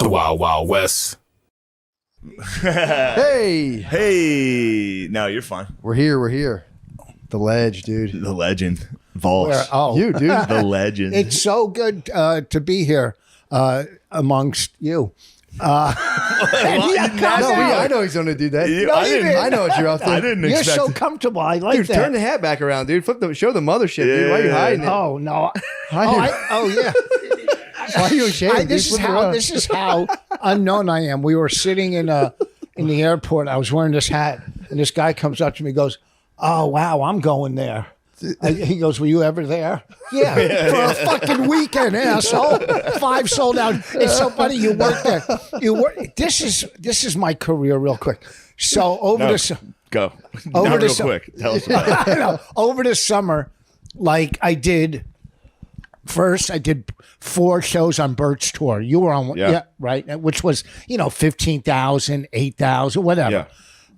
The Wild Wild West. Hey. No, you're fine. We're here. The ledge, dude. The legend. Voss. You, dude. The legend. It's so good to be here amongst you. I know he's going to do that. I know what you're out there. I didn't You're expect so it. comfortable. I like Dude, that. turn the hat back around, dude. Show the mothership, dude. Why are you hiding it? Oh no! Why Yeah. are you ashamed? This is how unknown I am. We were sitting in the airport. I was wearing this hat, and this guy comes up to me, and goes, "Oh wow, I'm going there." He goes, "Were you ever there?" Yeah, for a fucking weekend, asshole. 5 sold out. It's so funny. You work there. This is my career, real quick. So Go. Over Not the real su- quick. Tell us about it. over the summer, like I did 4 shows on Bert's tour. You were on, Yeah. right? Which was, 15,000, 8,000, whatever.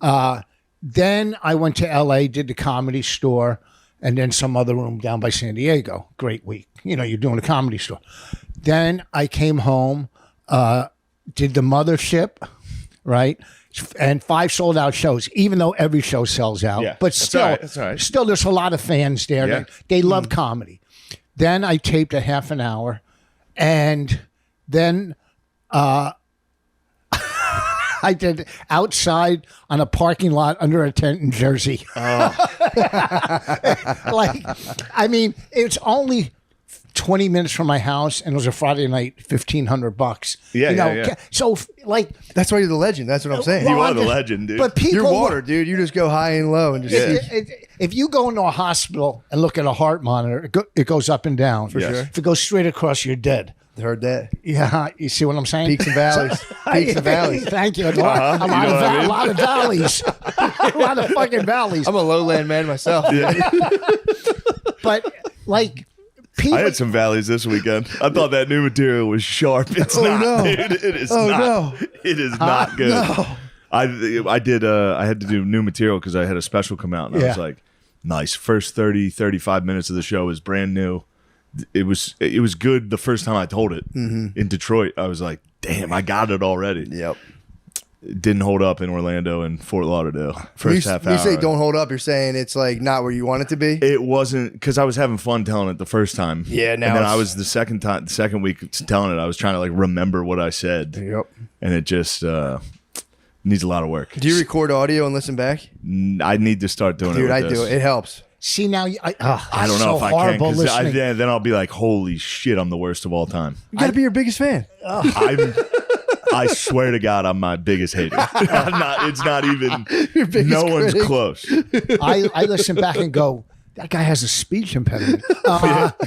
Yeah. Then I went to LA, did the Comedy Store, and then some other room down by San Diego. Great week. You're doing a Comedy Store. Then I came home, did the Mothership, right? And 5 sold out shows, even though every show sells out. Yeah, But that's still, all right, that's all right. still, there's a lot of fans there. Yeah. They love comedy. Then I taped a half an hour, and then I did outside on a parking lot under a tent in Jersey. It's only 20 minutes from my house, and it was a Friday night, $1,500. Yeah. So, That's why you're the legend. That's what I'm saying. You are the legend, dude. but people, You're water, dude. You just go high and low and just. if you go into a hospital and look at a heart monitor, it goes up and down. For Yes. sure. If it goes straight across, you're dead. Heard that. Yeah, you see what I'm saying? Peaks and valleys. Peaks and valleys. Thank you. A You know what I mean? lot of valleys. A lot of fucking valleys. I'm a lowland man myself. But people. I had some valleys this weekend. I thought that new material was sharp. It's not, no. dude. It is Oh, not. no. It is not good. No. I had to do new material because I had a special come out, and I was Yeah. like, nice. First 30, 35 minutes of the show is brand new. It was good the first time I told it in Detroit. I was like, damn, I got it already. Yep. It didn't hold up in Orlando and Fort Lauderdale. First half When hour. you say don't hold up, you're saying it's like not where you want it to be. It wasn't because I was having fun telling it the first time. Yeah, now and then it's- I was the second week telling it. I was trying to remember what I said. Yep. And it just needs a lot of work. Do you record audio and listen back? I need to start doing it. Dude, with I this. do. It helps. See now, I don't know if I can horrible because listening. then I'll be like, holy shit, I'm the worst of all time. You got to be your biggest fan. I swear to God, I'm my biggest hater. It's not even. Your biggest No one's critic. close. I listen back and go, that guy has a speech impediment.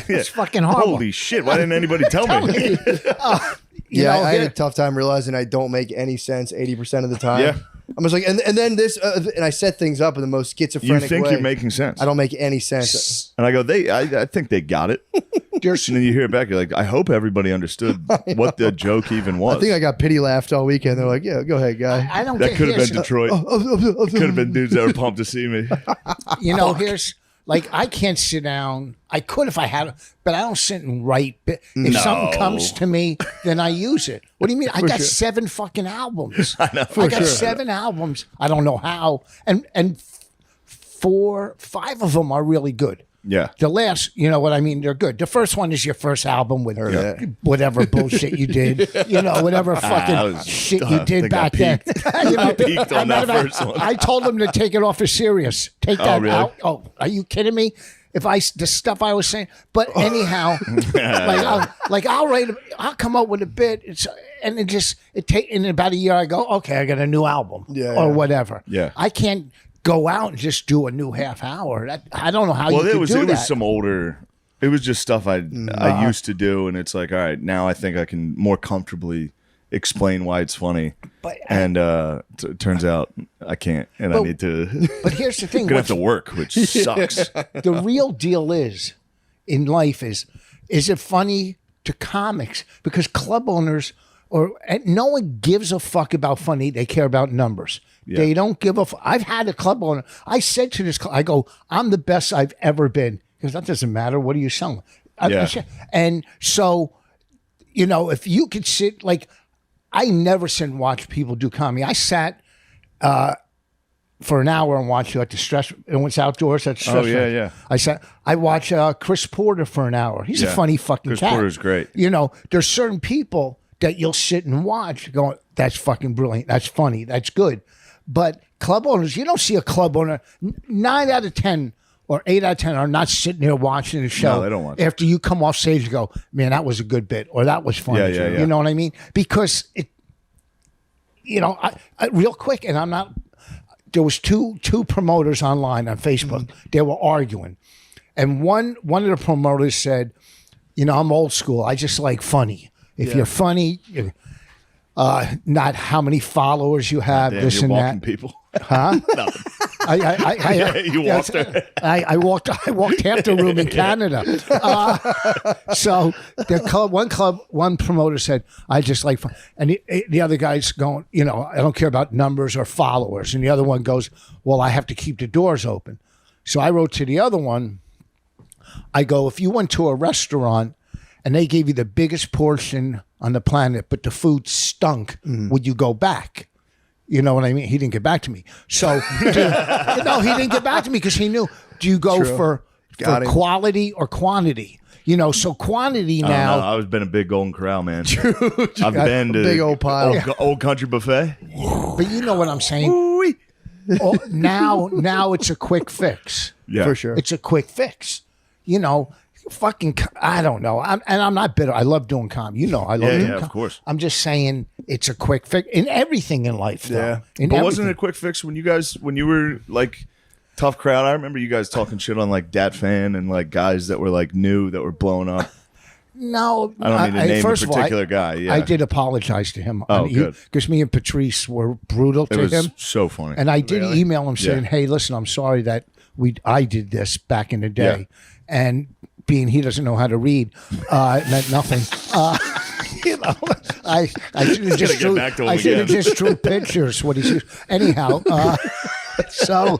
It's fucking horrible. Holy shit! Why didn't anybody tell me? I had a tough time realizing I don't make any sense 80% of the time. Yeah. I'm just like, and then this, and I set things up in the most You schizophrenic think way. you're making sense? I don't make any sense. And I go, I think they got it. And then you hear it back, you're like, I hope everybody understood what the joke even was. I think I got pity laughed all weekend. They're like, yeah, go ahead, guy. I don't that get could have here's- been Detroit. Could have been dudes that were pumped to see me. Here's I can't sit down. I could if I had, but I don't sit and write. If something comes to me, then I use it. What do you mean? I got 7 fucking albums. I got 7 albums. I don't know how, and 5 of them are really good. Yeah. The last, you know what I mean? They're good. The first one is your first album with whatever bullshit you did, whatever fucking was- shit I you did think I back then. I peaked on that first one. I told them to take it off as serious. Take that really? out. Oh, are you kidding me? The stuff I was saying, but anyhow, I'll come up with a bit. In about a year, I go, okay, I got a new album or whatever. Yeah. I can't go out and just do a new half hour. I don't know how you Well, could it was do that. some older. It was just stuff I used to do, and it's like, all right, now I think I can more comfortably explain why it's funny. And turns out I can't, and I need to. But here's the thing: gonna have to work, which sucks. the real deal is in life is it funny to comics? Because club owners and no one gives a fuck about funny. They care about numbers. Yeah. They don't give a fuck. I've had a club owner. I said to this club, I go, I'm the best I've ever been. Because that doesn't matter. What are you selling? Yeah. And so, if you could sit I never sit and watch people do comedy. I sat for an hour and watched you at the Stress. And it's outdoors at Stress. Oh yeah. I watch Chris Porter for an hour. He's a funny fucking Chris cat. Porter's great. You know, there's certain people that you'll sit and watch going, that's fucking brilliant. That's funny. That's good. But club owners, you don't see a club owner, 9 out of 10 or 8 out of 10 are not sitting there watching the show. No, they don't watch after you come off stage and go, man, that was a good bit or that was funny. Yeah. You know what I mean? Because real quick, and I'm not, there was two promoters online on Facebook. Mm-hmm. They were arguing. And one of the promoters said, I'm old school. I just like funny. If you're funny, not how many followers you have, Damn, this you're and walking that. people. Huh? Nothing. You walked there. I walked half the room in Canada. So one promoter said, I just like fun. And the other guy's going, I don't care about numbers or followers. And the other one goes, well, I have to keep the doors open. So I wrote to the other one, I go, if you went to a restaurant and they gave you the biggest portion on the planet, but the food stunk, would you go back? You know what I mean? He didn't get back to me. So, he didn't get back to me because he knew, do you go for quality or quantity? So quantity now. I was been a big Golden Corral, man. I've been to big old pile. Old Country Buffet. But you know what I'm saying? Now it's a quick fix. Yeah. For sure. It's a quick fix. Fucking, I don't know. I'm not bitter. I love doing comedy. I love doing comedy. Of course. I'm just saying it's a quick fix in everything in life. Though. Yeah. But wasn't it a quick fix when you were like Tough Crowd? I remember you guys talking shit on like Dat Fan and like guys that were like new that were blowing up. No, I don't mean to name first a particular guy. Yeah. I did apologize to him. Oh, good. Because me and Patrice were brutal It to was him. so funny. And I did email him saying, Yeah. hey, listen, I'm sorry that I did this back in the day. Yeah. And being he doesn't know how to read, it meant nothing. I should have just get back to him again. just drew pictures. What he's anyhow. So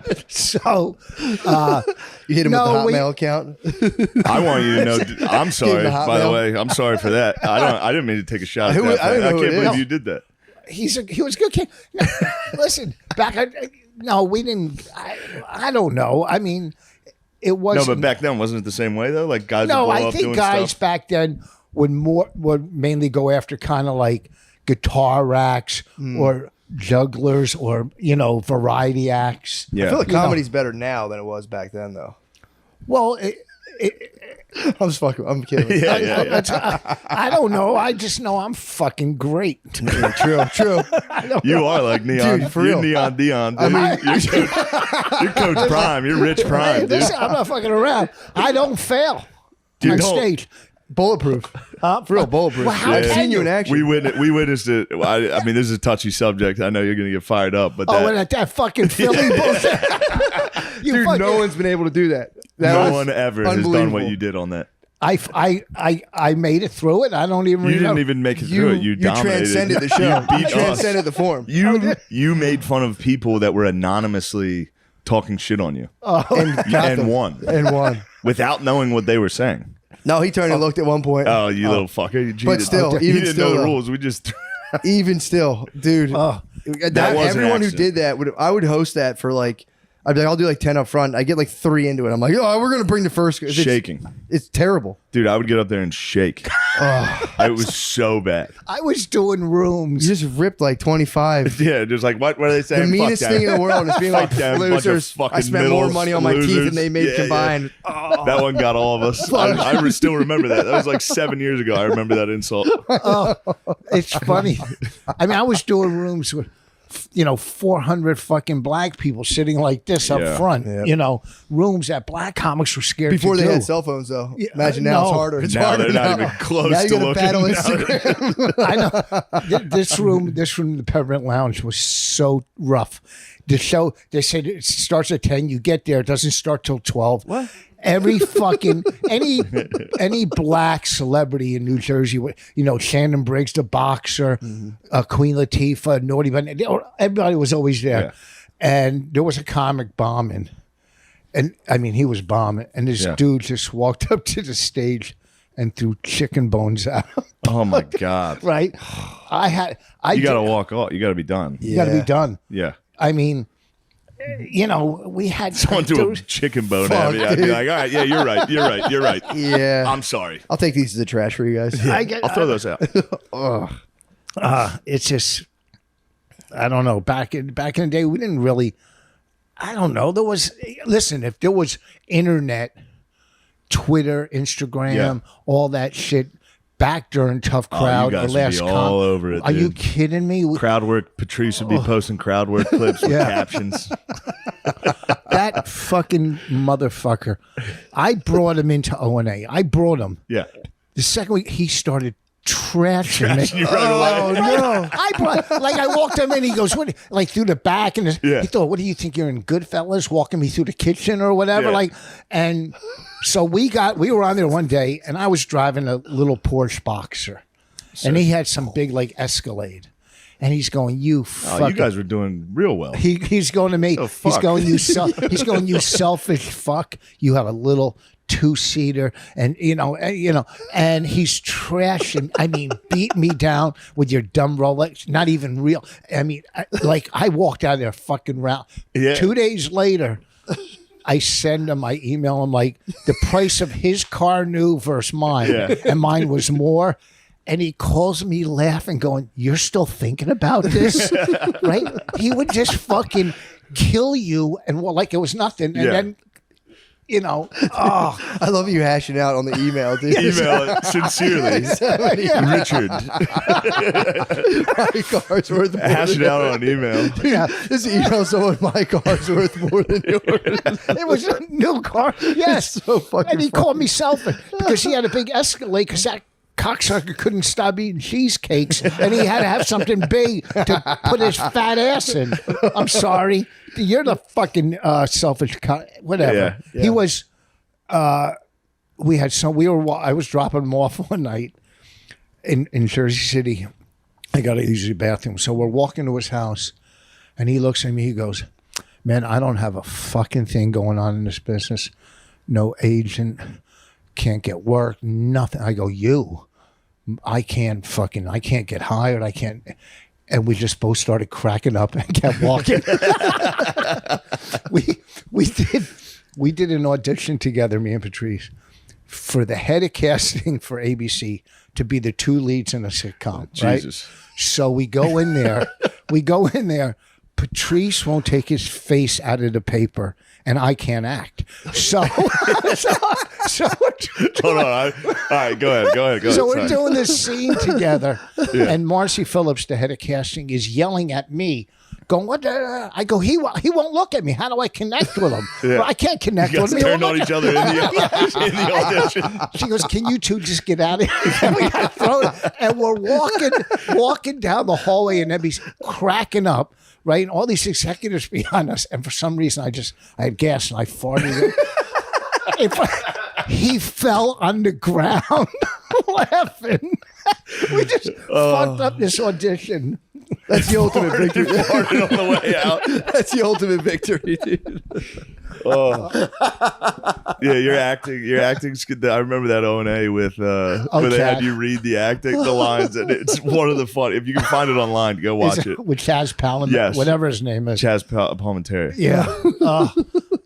You hit him No, with the Hotmail account. I want you to know. I'm sorry. the By the Hotmail. way, I'm sorry for that. I didn't mean to take a shot. At Who- that I don't know I who can't it believe is. you did that. he was a good kid. No, listen, we didn't. I don't know. I mean, it No, wasn't. but back then wasn't it the same way though? Like guys would No, blow I up think doing guys stuff. back then would mainly go after kind of like guitar racks or jugglers or variety acts. Yeah. I feel like You know. comedy's better now than it was back then, though. Well, I'm just fucking. I'm kidding. I don't know. I just know I'm fucking great. True. You are like Neon. Dude, for you're real. Neon Dion. Dude. You're Coach Prime. You're Rich Prime, dude. Listen, I'm not fucking around. I don't fail You on don't. stage. Bulletproof. For real, bulletproof. Well, how I've can seen you you? in action. We witnessed it. I mean, this is a touchy subject. I know you're going to get fired up, but Oh, and that fucking Philly bullshit. Dude, no one's been able to do that. That no was one ever has done unbelievable. what you did on that. I made it through it. I don't even. You didn't even make it through it. You dominated. transcended the show. You beat You us. transcended the form. You made fun of people that were anonymously talking shit on you And got and them. won And won. without knowing what they were saying. No, he turned and looked at one point. Oh, you little fucker! You cheated. But still, you even didn't still, know the though. rules. We just Even still, dude. That was an everyone who accident. did that I would host that for like. I'd be like, I'll do like 10 up front. I get like 3 into it. I'm like, oh, we're gonna bring the first. shaking. It's terrible. Dude, I would get up there and shake. It was so bad. I was doing rooms. You just ripped like 25. Yeah, just like what are they saying? The meanest Fuck thing them. in the world is being like Fuck them, bunch of losers. I fucking spent more middles, money on my teeth losers. than they made Yeah, combined. That one got all of us. I still remember that. That was like 7 years ago. I remember that insult. It's funny. I mean, I was doing rooms with, 400 fucking black people sitting like this up Yeah. front. Yeah. Rooms that black comics were scared Before to they do. had cell phones, though. Yeah, Imagine now it's no. harder. It's Now harder they're not now. even close now you to gotta looking. battle Now Instagram. I know. This room, the Peppermint Lounge was so rough. The show, they said it starts at 10. You get there, it doesn't start till 12. What? Every fucking any black celebrity in New Jersey, Shannon Briggs, the boxer, Queen Latifah, Naughty But everybody was always there. Yeah. And there was a comic bombing, and I mean he was bombing, and this Yeah. dude just walked up to the stage and threw chicken bones at him. Oh my God. Right? You got to walk off. You got to be done. You got to be done. Yeah. I mean, we had Someone threw a chicken bone at me. I'd be like, all right, yeah, you're right. You're right. Yeah. I'm sorry. I'll take these to the trash for you guys. I'll throw those out. It's just, I don't know. Back in the day, we didn't really. I don't know. Listen, if there was internet, Twitter, Instagram, all that shit back during Tough Crowd, you guys the would last be all over it. Are you dude. kidding me? Crowd work. Patrice would be posting crowd work clips with captions. That fucking motherfucker. I brought him into O&A. I brought him. Yeah. The second week, he started trashing me. You right away. no. I walked him in. He goes, "What?" Like through the back, and Yeah. he thought, "What do you think you're in Goodfellas?" Walking me through the kitchen or whatever. Yeah. And so we were on there one day, and I was driving a little Porsche Boxer, and he had some big Escalade, and he's going, "You fucking." Oh, you guys were doing real well. He's going to me. Oh, He's fuck. going, he's going, "You selfish fuck. You have a little 2-seater," and and he's trashing. I mean, beat me down with your dumb Rolex. Not even real. I mean, I walked out of there fucking round. Yeah. 2 days later, I send him, I email him the price of his car new versus mine, Yeah. and mine was more. And he calls me laughing, going, "You're still thinking about this?" Right? He would just fucking kill you, and like it was nothing. And Yeah. then, I love you hashing out on the email, dude. Email it sincerely. Richard. My car's worth more Hash than it out on email. yeah, Just email someone my car's worth more than yours. it was a new car. Yes. It's so fucking and he funny. called me selfish because he had a big Escalade because that cocksucker couldn't stop eating cheesecakes and he had to have something big to put his fat ass in. I'm sorry. You're the fucking selfish whatever. Yeah. He was I was dropping him off one night in Jersey City. I got to use the bathroom. So we're walking to his house and he looks at me, he goes, "Man, I don't have a fucking thing going on in this business. No agent, can't get work, nothing." I go, I can't get hired. I can't. And we just both started cracking up and kept walking. we did an audition together, me and Patrice, for the head of casting for ABC to be the two leads in a sitcom. Jesus. Right? So we go in there. Patrice won't take his face out of the paper, and I can't act. So Hold on. All right, go ahead. So we're Sorry. doing this scene together, and Marcy Phillips, the head of casting, is yelling at me, going, "What?" I go, he won't look at me. How do I connect with him? Yeah. Well, I can't connect You with guys him. He turned won't on look each other in the audition. She goes, "Can you two just get out of here?" We got thrown, and we're walking down the hallway, and Ebby's cracking up, right? And all these executives behind us, and for some reason, I had gas and I farted. He fell on the ground laughing. We just fucked up this audition. That's the ultimate victory. Farted on the way out. That's the ultimate victory, dude. Yeah, your acting's good. I remember that O&A with where they Chad. had you read the lines, and it's one of the fun. If you can find it online, go watch it. With Chaz Palin, Yes. whatever his name is. Chaz Palminteri. Yeah.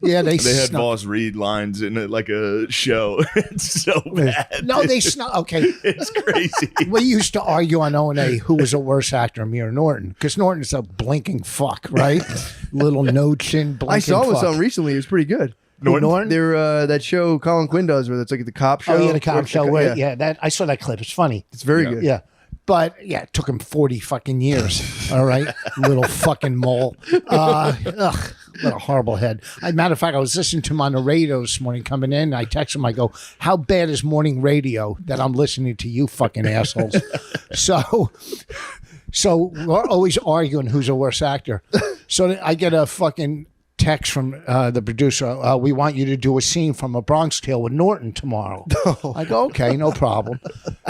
Yeah, They had snuck- Voss read lines in it like a show. It's so bad. No, they snuck. Okay. It's crazy. We used to argue on O&A who was a worse actor, me or Norton, because Norton's a blinking fuck, right? Little no chin blinking I saw fuck. something recently. It was pretty good. Norton? They're that show Colin Quinn does where it's like the cop show. Oh, yeah, the cop show. Where, Yeah. that I saw that clip. It's funny. It's very good. Yeah. But yeah, it took him 40 fucking years. All right. Little fucking mole. What a horrible head. Matter of fact, I was listening to him on the radio this morning coming in. I text him, I go, "How bad is morning radio that I'm listening to you fucking assholes?" So we're always arguing who's a worse actor. So I get a fucking text from the producer. "We want you to do a scene from A Bronx Tale with Norton tomorrow." I go, "Okay, no problem."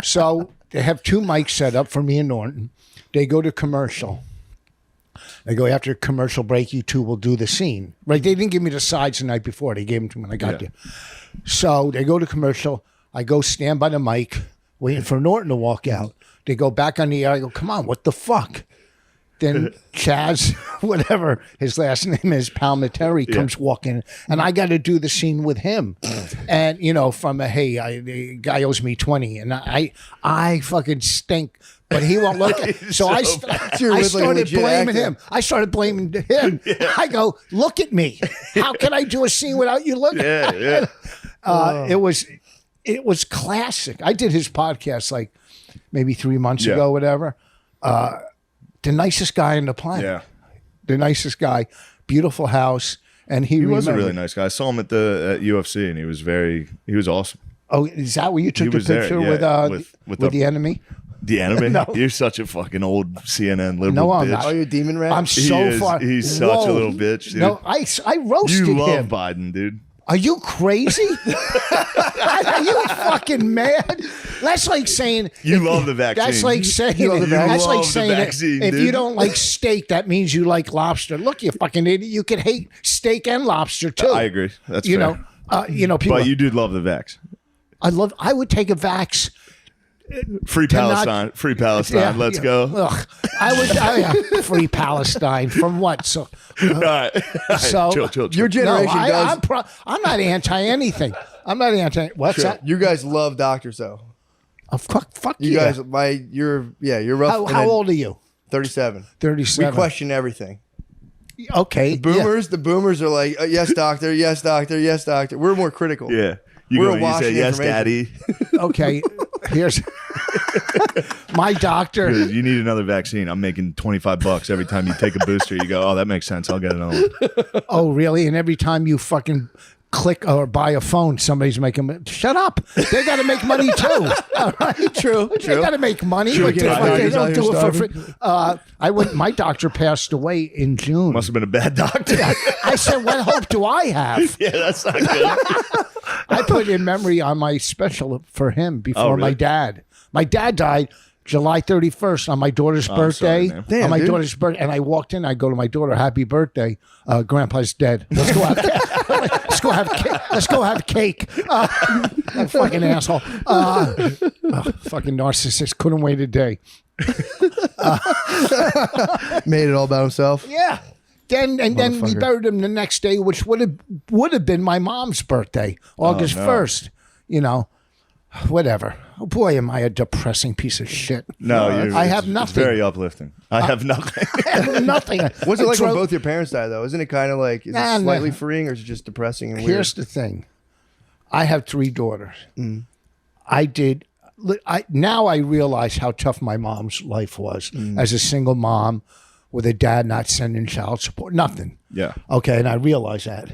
So they have two mics set up for me and Norton. They go to commercial. They go, "After commercial break, you two will do the scene." Right? They didn't give me the sides the night before. They gave them to me when I got there. So they go to commercial. I go stand by the mic, waiting for Norton to walk out. They go back on the air. I go, come on, what the fuck? Then Chaz, whatever his last name is, Palminteri, comes walking, and I got to do the scene with him. And from the guy owes me 20, and I fucking stink, but he won't look. So I started blaming him. I started blaming him. I go, look at me. How can I do a scene without you looking? It was classic. I did his podcast like maybe 3 months ago, whatever. The nicest guy on the planet. Yeah. The nicest guy. Beautiful house. And he was a really nice guy. I saw him at UFC, and he was awesome. Oh, is that where you took the picture with the enemy? The enemy? No. You're such a fucking old CNN liberal No, I'm bitch. not. Oh, you're a demon rat? I'm so far. He's such a little bitch, dude. No, I roasted him. You love Biden, dude. Are you crazy? Are you fucking mad? That's like saying you love the vaccine. That's like saying if you don't like steak, that means you like lobster. Look, you fucking idiot. You can hate steak and lobster too. I agree. That's fair. People. But you do love the vax. I would take a vax. Free Palestine. Free Palestine. Let's go. Ugh. I would free Palestine from what? So, all right. Chill. Your generation does. I'm not anti anything. I'm not anti. What's that? You guys love doctors, though. Oh, fuck you guys. You're rough. How old are you? 37. 37. We question everything. Okay. The boomers are like, yes, doctor, yes, doctor, yes, doctor. We're more critical. Yeah. We're you say, yes, daddy. Okay. Here's my doctor. You need another vaccine. I'm making $25 every time you take a booster. You go, oh, that makes sense. I'll get another one. Oh, really? And every time you fucking click or buy a phone, somebody's making. Shut up. They got to make money too. All right? True. They got to make money. Sure, they don't do it for free. My doctor passed away in June. Must have been a bad doctor. I said, what hope do I have? Yeah, that's not good. I put in memory on my special for him before my dad. My dad died July 31st on my daughter's birthday. Damn, on my dude. daughter's birthday. And I walked in, I go to my daughter, happy birthday. Grandpa's dead. Let's go have let's go have cake. That fucking asshole. Fucking narcissist. Couldn't wait a day. Made it all about himself. Yeah. Then we buried him the next day, which would have been my mom's birthday, August 1st. Whatever. Oh boy, am I a depressing piece of shit. No, I have nothing. It's very uplifting. I have nothing. I have nothing. What's it like when both your parents die, though? Isn't it kind of like, is it slightly freeing, or is it just depressing and weird? Here's the thing. I have 3 daughters. Now I realize how tough my mom's life was as a single mom with a dad not sending child support, nothing. Yeah. Okay, and I realize that.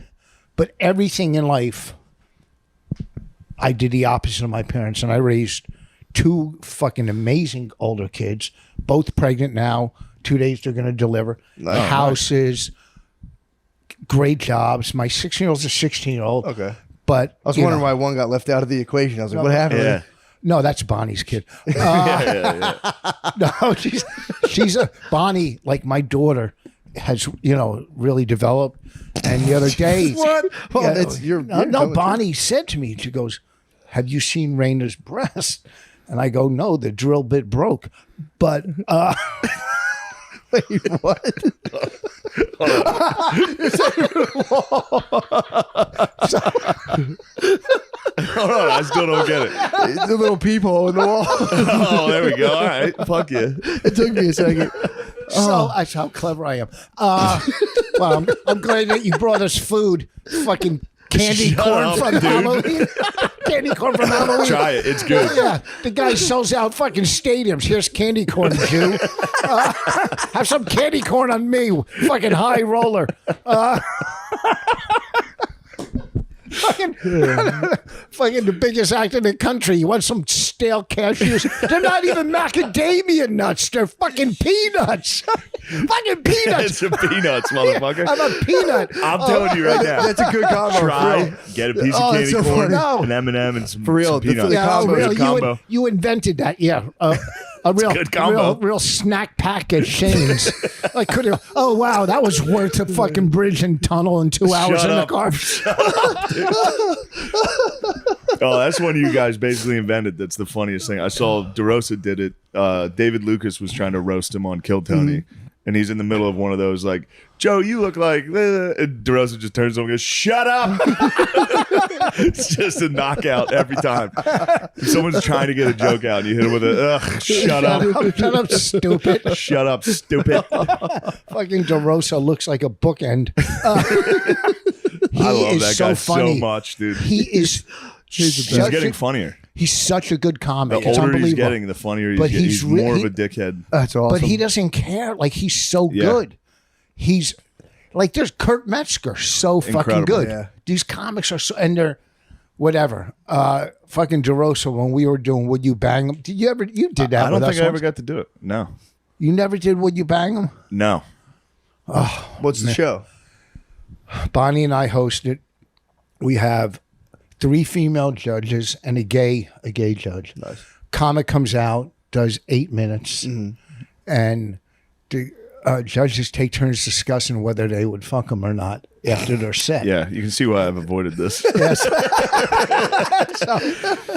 But everything in life, I did the opposite of my parents, and I raised 2 fucking amazing older kids, both pregnant now. 2 days they're going to deliver. Houses, great jobs. My 16-year-old's a 16-year-old. Okay. But I was wondering why one got left out of the equation. I was like, what happened? Yeah. No, that's Bonnie's kid. No, she's a Bonnie, like my daughter, has really developed. And the other day, What? Oh, Bonnie said to me, she goes, "Have you seen Raina's breast?" And I go, "No, the drill bit broke." But Wait, what? Hold on, I still don't get it. The little peephole in the wall. Oh, there we go. All right. Fuck you. It took me a second. So that's how clever I am. Well, I'm glad that you brought us food. Fucking candy Shut corn up, from dude. Halloween. Candy corn from Halloween. Try it. It's good. Yeah, the guy sells out fucking stadiums. Here's candy corn, Jew. Have some candy corn on me, fucking high roller. Fucking the biggest act in the country. You want some stale cashews? They're not even macadamia nuts. They're fucking peanuts. Fucking peanuts. It's a peanuts, motherfucker. I'm a peanut. I'm telling you right now. That's a good combo. Try, get a piece of candy so corn, funny. an M&M, and some For real, some peanuts. the combo. It's a combo. You invented that, yeah. a real, good combo. real snack pack at Shane's. I could have. Oh wow, that was worth a fucking bridge and tunnel in 2 hours Shut in up. the car. Oh, that's one you guys basically invented. That's the funniest thing. I saw DeRosa did it. David Lucas was trying to roast him on Kill Tony. And he's in the middle of one of those, like, Joe, you look like... And DeRosa just turns to him and goes, shut up! It's just a knockout every time. If someone's trying to get a joke out, and you hit him with a, ugh, shut up. Shut up, stupid. Shut up, stupid. Fucking DeRosa looks like a bookend. He I love is that so guy funny. so much, dude. He is. He's getting funnier. He's such a good comic. The It's older he's unbelievable. getting, the funnier But he's he's more really- of a dickhead. That's awesome. But he doesn't care. Like he's so Yeah. good. He's like there's Kurt Metzger, so fucking Incredible. good. Yeah. These comics are so and they're whatever. Fucking DeRosa when we were doing Would You Bang 'Em? Did you ever? You did that? I don't with think us I ever once? got to do it. No. You never did Would You Bang 'Em? No. What's the show? Bonnie and I host it. We have 3 female judges and a gay judge. Nice. Comic comes out, does 8 minutes, and the judges take turns discussing whether they would fuck them or not after their set. Yeah, you can see why I've avoided this. Yes.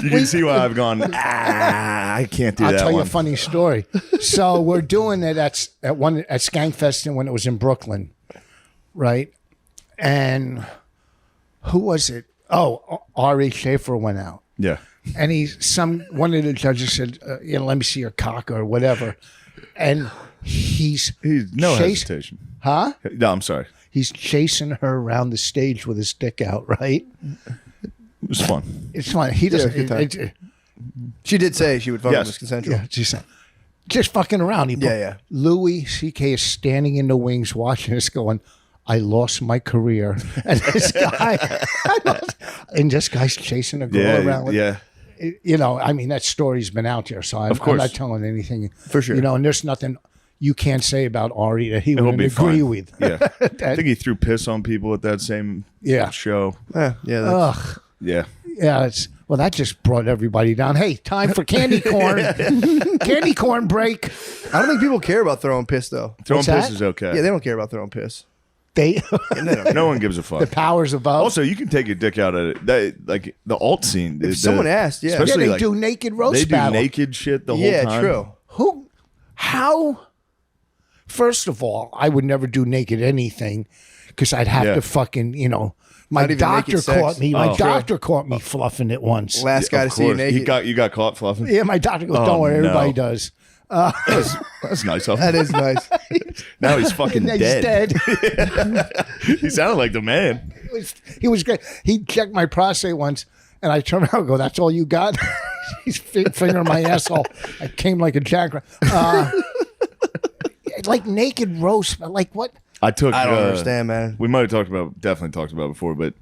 You can see why I've gone, I can't do I'll that tell you one. a funny story. So we're doing it at Skankfest when it was in Brooklyn, right? And who was it? Oh, Ari Schaefer went out. Yeah. And one of the judges said, let me see your cock or whatever. And he's No chase- hesitation. Huh? No, I'm sorry. He's chasing her around the stage with his dick out, right? It was fun. It's fun. He doesn't. good time. She did say she would fuck him Yes. with consensual. yeah, just fucking around. Yeah. Louis C.K. is standing in the wings watching us, going, "I lost my career," and this guy's chasing a girl around. With, Yeah. You know, I mean, that story's been out there, so I'm course. not telling anything. For sure. You know, and there's nothing you can't say about Ari that he It'll wouldn't be agree fine. with. Yeah. I think he threw piss on people at that same show. Yeah. Ugh. Yeah. Yeah, that just brought everybody down. Hey, time for candy corn. Candy corn break. I don't think people care about throwing piss though. Throwing What's piss that? is okay. Yeah, they don't care about throwing piss. They No one gives a fuck. the powers above. Also, you can take your dick out at it. Like the alt scene. If someone asked, yeah. yeah, especially they like, do naked roast they do battle. naked shit the whole Yeah, time. true. Who? How? First of all, I would never do naked anything because I'd have Yeah. to fucking My Not even doctor naked sex. caught me. My Oh. doctor caught me fluffing it once. Last guy to Of see you course. naked. You got caught fluffing. Yeah, my doctor goes, Oh, "Don't worry, everybody no. does." That's nice of him. That is nice. Now he's fucking And he's dead. dead. He sounded like the man. He was great. He checked my prostate once, and I turned around and go, "That's all you got?" He's fingering my asshole. I came like a jackrabbit. Like naked roast, but like what? I don't understand, man. We might have definitely talked about it before, but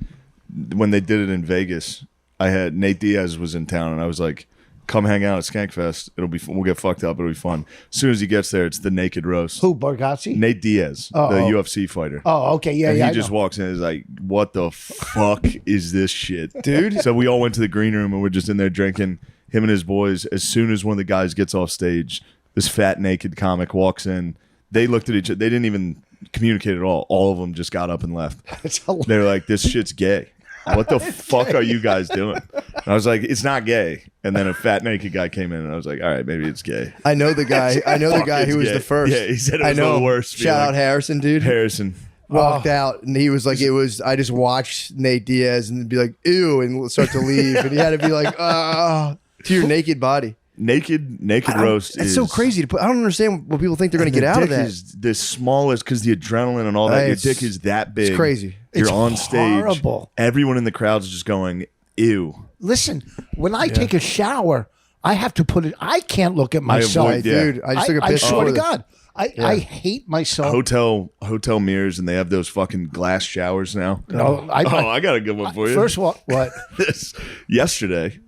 when they did it in Vegas, I had Nate Diaz was in town, and I was like, "Come hang out at Skankfest. It'll be fun. We'll get fucked up. It'll be fun." As soon as he gets there, it's the naked roast. Who, Bargatze? Nate Diaz, the UFC fighter. Oh, okay, yeah, And yeah. he I just know. walks in and is like, "What the fuck is this shit, dude?" So we all went to the green room and we're just in there drinking. Him and his boys. As soon as one of the guys gets off stage, this fat naked comic walks in. They looked at each other. They didn't even communicate at all. All of them just got up and left. It's hilarious. They were like, "This shit's gay. What the fuck are you guys doing?" And I was like, "It's not gay." And then a fat naked guy came in, and I was like, "All right, maybe it's gay." I know the guy. I know the guy It's who was gay. the first. Yeah, he said it I was know. the worst Shout out feeling. Harrison, dude. Harrison. Walked out and he was like, "It was." I just watched Nate Diaz and be like, "Ew," and start to leave, and he had to be like, "Ah," to your naked body. Naked roast It's is so crazy to put. I don't understand what people think they're going to the get out of dick that. is the smallest because the adrenaline and all that. Your It's- dick is that big. it's crazy. You're It's on stage. horrible. Everyone in the crowd's just going, "Ew." Listen, when I take a shower, I have to put it. I can't look at myself. avoid- yeah. Dude, I just took a piss. I swear to before this. God, I hate myself. Hotel mirrors, and they have those fucking glass showers now. No, I got a good one for you. first of all, what? This yesterday,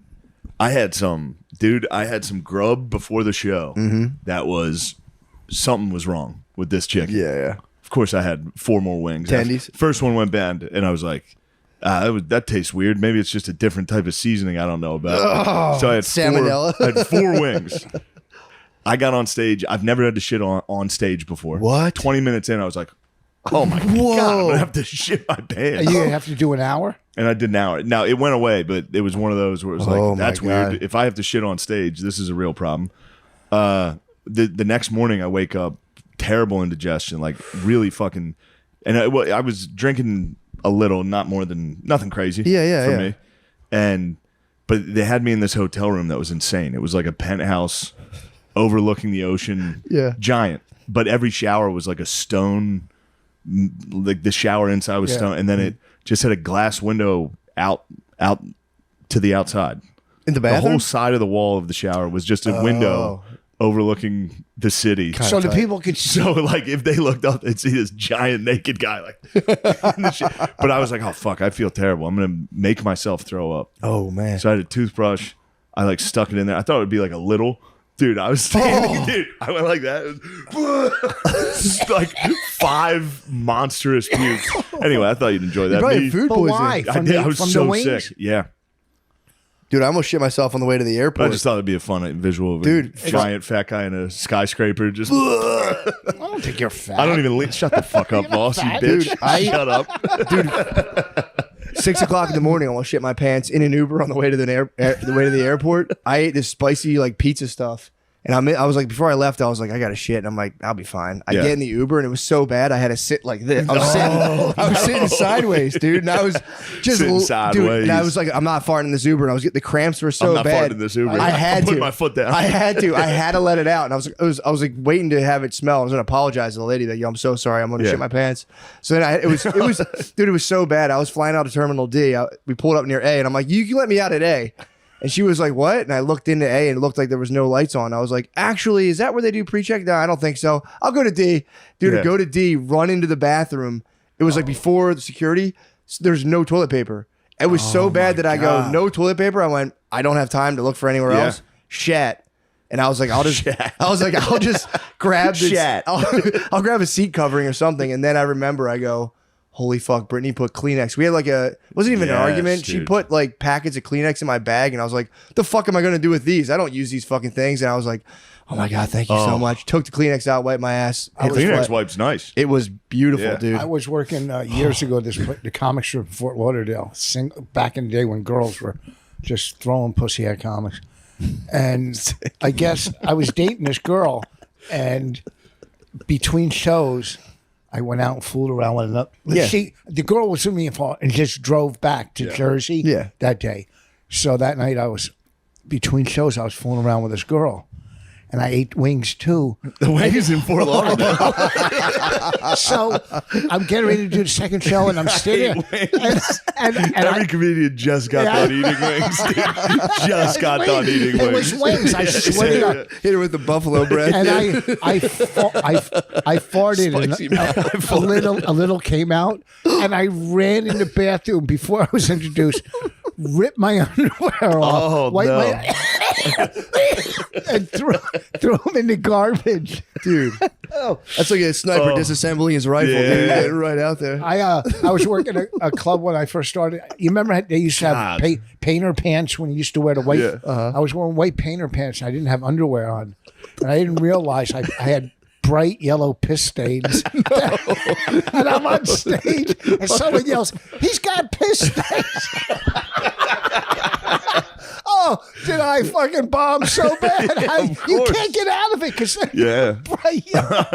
I had some grub before the show. That was something was wrong with this chicken. Yeah. Of course, I had 4 more wings. Tendies? First one went bad, and I was like, that tastes weird. Maybe it's just a different type of seasoning I don't know about. So I had salmonella. I had 4 wings. I got on stage. I've never had to shit on stage before. What? 20 minutes in, I was like, oh my God, I'm going to have to shit my pants. You have to do an hour? And I did an hour. Now, it went away, but it was one of those where it was Oh, like, my that's God. weird. If I have to shit on stage, this is a real problem. The next morning, I wake up, terrible indigestion, like really fucking. And I was drinking a little, not more than, nothing crazy for me. But they had me in this hotel room that was insane. It was like a penthouse overlooking the ocean. Yeah. Giant. But every shower was like a stone, like the shower inside was stone. And then it just had a glass window out to the outside. In the The bathroom? whole side of the wall of the shower was just a window overlooking the city. So the people could see. So like if they looked up, they'd see this giant naked guy like. In the shit. But I was like, oh fuck, I feel terrible. I'm gonna make myself throw up. Oh, man. So I had a toothbrush. I like stuck it in there. I thought it would be like a little. Dude, I was standing. Dude, I went like that. It was like 5 monstrous pukes. Anyway, I thought you'd enjoy that. Probably Me- food But poisoning. why? I From did. the- I was from the so wings? sick. Yeah. Dude, I almost shit myself on the way to the I airport. just thought it'd be a fun visual of Dude, a giant fat guy in a skyscraper. Just I don't think you're fat. I don't even shut the fuck up, boss, you fat. bitch. Dude, Shut up. 6 o'clock in the morning, I almost shit my pants in an Uber on the way to the way to the airport. I ate this spicy like pizza stuff, and I was like, before I left, I was like, I got to shit, and I'm like, I'll be fine. I Yeah. get in the Uber, and it was so bad, I had to sit like this. I was sitting sideways, dude, and I was just Sitting dude, sideways. and I was like, I'm not farting in this Uber, and I was getting the cramps were so I'm not bad. farting in this Uber. I had I'm to putting my foot down. I had to let it out, and I was like waiting to have it smell. I was gonna apologize to the lady that, yo, I'm so sorry, I'm gonna Yeah. shit my pants. So then it was dude, it was so bad. I was flying out of Terminal D. We pulled up near A, and I'm like, you can let me out at A. And she was like, what? And I looked into A, and it looked like there was no lights on. I was like, actually, is that where they do pre-check? No, I don't think so. I'll go to D. Dude, Yeah. to go to D, run into the bathroom. It was like before the security. There's no toilet paper. It was so bad that I go, no toilet paper. I went, I don't have time to look for anywhere Yeah. else. Shat. And I was like, I'll just grab this. Shat. I'll grab a seat covering or something. And then I remember, I go, holy fuck, Brittany put Kleenex. We had like it wasn't even an Yes, argument. She dude. put like packets of Kleenex in my bag, and I was like, the fuck am I going to do with these? I don't use these fucking things. And I was like, oh my God, thank you so much. Took the Kleenex out, wiped my ass. hit the Kleenex flat. wipe's nice. It was beautiful, Yeah. dude. I was working years ago the comic strip in Fort Lauderdale, back in the day when girls were just throwing pussy at comics. And I guess I was dating this girl, and between shows, I went out and fooled around with another. Yeah. The girl was with me and just drove back to Jersey Yeah. that day. So that night between shows, I was fooling around with this girl. And I ate wings too. The wings in Fort Lauderdale. So I'm getting ready to do the second show, and I'm sitting there. And Every comedian just got done eating wings. Dude. Just got done eating It was wings. wings. I swear to God. Hit her with the buffalo bread. And I farted, Spicy and a little came out, and I ran in the bathroom before I was introduced, ripped my underwear off, Oh, wiped no. my and threw them in the garbage. Dude, that's like a sniper disassembling his rifle, dude. Yeah. Get it right out there. I was working at a club when I first started. You remember they used to have God. painter pants when you used to wear the white. Yeah. I was wearing white painter pants, and I didn't have underwear on, and I didn't realize I had bright yellow piss stains. And I'm on stage, and someone yells, "He's got piss stains!" Oh, did I fucking bomb so bad? You course. can't get out of it because Yeah. bright yellow.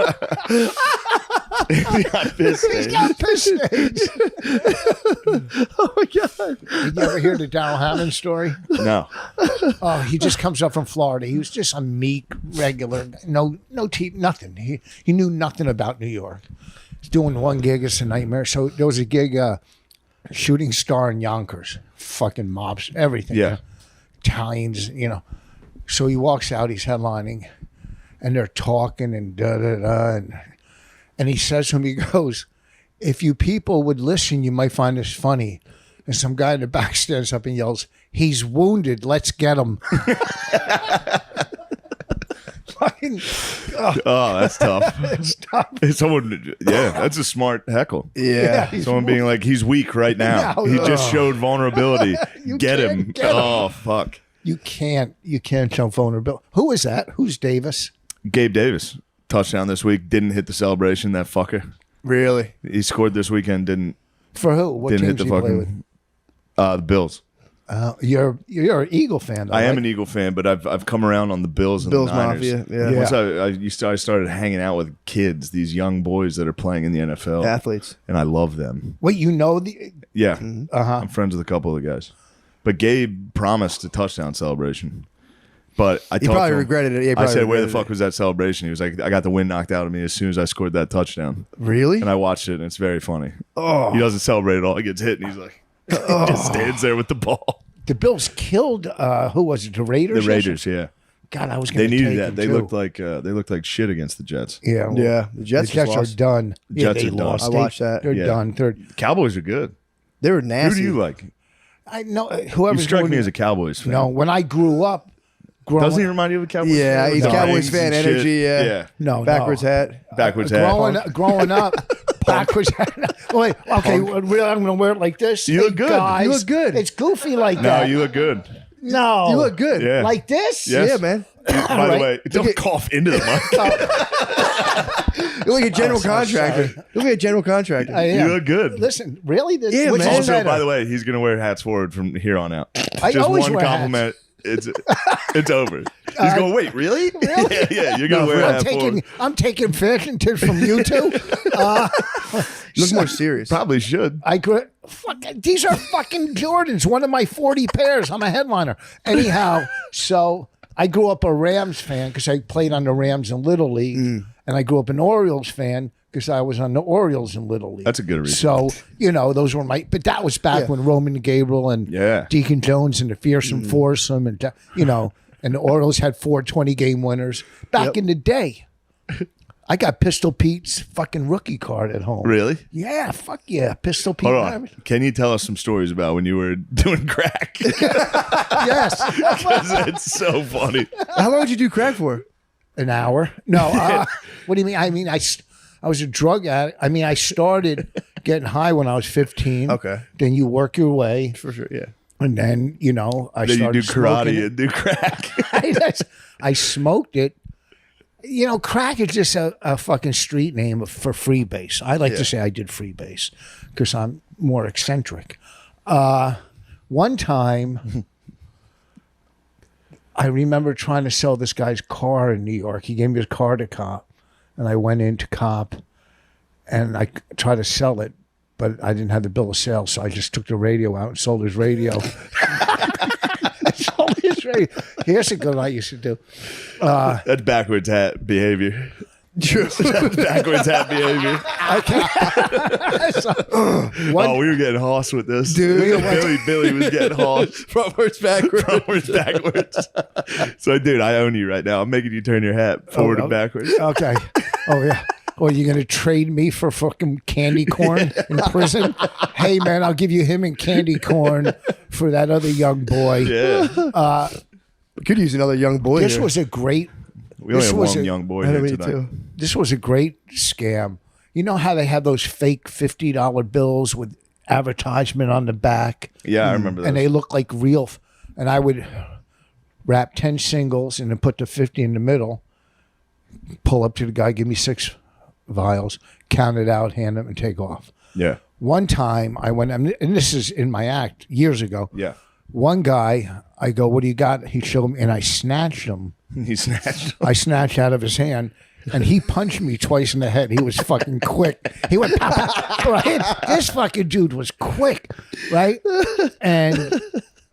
He got pissed. He's got piss stains. Oh my God. Did you ever hear the Darrell Hammond story? No. Oh, he just comes up from Florida. He was just a meek, regular, no teeth, nothing. He knew nothing about New York. He's doing one gig. It's a nightmare. So there was a gig, Shooting Star in Yonkers. Fucking mobs, everything. Yeah. Italians, So he walks out. He's headlining, and they're talking and da-da-da. And he says to him, he goes, if you people would listen, you might find this funny. And some guy in the back stands up and yells, he's wounded, let's get him. Fucking, Oh, that's tough. Someone, that's a smart heckle. Yeah. Someone being like, he's weak right now. No, He just showed vulnerability. You Get can't him. get him. Oh, fuck. You can't show vulnerability. Who is that? Who's Davis? Gabe Davis touchdown this week. Didn't hit the celebration. That fucker. Really? He scored this weekend. Didn't For who? What hit teams the do you play with? fucking the Bills. You're an Eagle fan, though, I am right? an Eagle fan, but I've come around on the Bills and Bills the Niners. Mafia. Yeah. Yeah. Once I started hanging out with kids, these young boys that are playing in the NFL, Athletes. and I love them. Wait, you know the? Yeah, Uh-huh. I'm friends with a couple of the guys. But Gabe promised a touchdown celebration. But I He talked probably to him. regretted it. Yeah, he I probably said, "Where the regretted fuck it. was that celebration?" He was like, "I got the wind knocked out of me as soon as I scored that touchdown." Really? And I watched it, and it's very funny. Oh. He doesn't celebrate at all. He gets hit, and he's like, just stands there with the ball. The Bills killed. Who was it? The Raiders. The Raiders, yeah, God, I was they going to needed take that. them, They too. looked like shit against the Jets. Yeah. well, Yeah. The Jets, The Jets lost. are done. Jets they are done. lost. I watched that. They're Yeah. done. They're. Cowboys are good. They were Who nasty. do you like? I know You whoever's strike doing me it- as a Cowboys fan. No, when I grew up, Doesn't he remind you of a Cowboys Yeah, fan? he's With Cowboys bangs fan and shit? energy, yeah. Yeah. no, Backwards no. hat. Backwards hat. Growing up, backwards. Wait, okay, really, I'm going to wear it like this. You look good. Guys, You look good. It's goofy like No, that. you look good. No, You look good. Yeah. like this. Yes. Yeah, man. By the way, don't at- cough into the mic. You look like a general contractor. You look like a general contractor. I You am. look good. Listen, really? This, Yeah, which man. is Also, better? by the way, he's gonna wear hats forward from here on out. I Just always one wear compliment. It's over. He's going, wait, really? Yeah, you're gonna wear a I'm hat forward. taking fashion tips from you two. You look more serious. Probably should. These are fucking Jordans. One of my 40 pairs. I'm a headliner. Anyhow, so I grew up a Rams fan because I played on the Rams in Little League, and I grew up an Orioles fan because I was on the Orioles in Little League. That's a good reason. So those were my. But that was back Yeah. when Roman Gabriel and Yeah. Deacon Jones and the Fearsome Foursome and and the Orioles had 420 game winners back Yep. in the day. I got Pistol Pete's fucking rookie card at home. Really? Yeah, fuck yeah, Pistol Pete. Hold on. Can you tell us some stories about when you were doing crack? Yes, 'Cause it's so funny. How long did you do crack for? an hour. No, what do you mean? I mean, I was a drug addict. I mean, I started getting high when I was 15. Okay. Then you work your way, For sure, yeah. and then I Then you started do karate smoking and do crack. it. I smoked it. Crack is just a fucking street name for freebase. I like to say I did freebase because I'm more eccentric. One time, I remember trying to sell this guy's car in New York. He gave me his car to cop, and I went into cop, and I tried to sell it, but I didn't have the bill of sale, so I just took the radio out and sold his radio. I sold his radio. Here's a good one I used to do. That's backwards hat behavior. Backwards hat behavior. Oh, we were getting hoss with this. Dude. Billy was getting hoss. Frontwards, backwards. Frontwards, backwards. So, dude, I own you right now. I'm making you turn your hat forward and backwards. Okay. Oh, yeah. Well, you're going to trade me for fucking candy corn in prison? Hey, man, I'll give you him and candy corn for that other young boy. Yeah. We could use another young boy This here. was a great. We only This have was one a- young boy I know here me tonight. too. This was a great scam. You know how they have those fake $50 bills with advertisement on the back? Yeah, I remember that. And they look like real. And I would wrap 10 singles and then put the 50 in the middle, pull up to the guy, give me 6 vials, count it out, hand them, and take off. Yeah. One time I went, and this is in my act years ago. Yeah. One guy, I go, "What do you got?" He showed me, and I snatched him. He snatched. I snatched out of his hand, and he punched me twice in the head. He was fucking quick. He went, pop, pop, right? This fucking dude was quick, right? And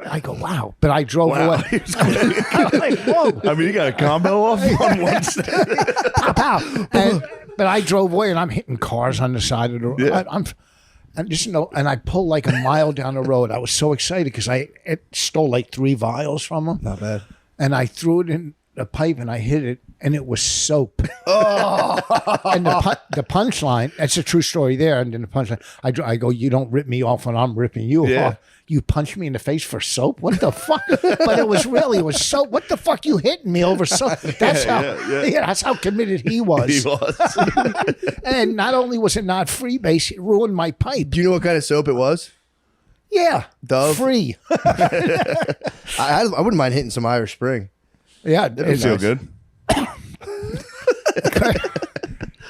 I go, wow. But I drove away. I'm like, whoa. I mean, you got a combo off on one step. Pow, pow. But I drove away, and I'm hitting cars on the side of the road. Yeah. And I pulled like a mile down the road. I was so excited because it stole like 3 vials from him. Not bad. And I threw it in a pipe and I hit it, and it was soap. And the punchline, that's a true story there. And then the punchline, I go, "You don't rip me off when I'm ripping you Yeah. off. You punch me in the face for soap? What the fuck?" But it was soap. What the fuck you hitting me over soap? That's that's how committed he was. He was. And not only was it not freebase, it ruined my pipe. Do you know what kind of soap it was? Yeah. Dove? Free. I wouldn't mind hitting some Irish Spring. Yeah. It'd feel good.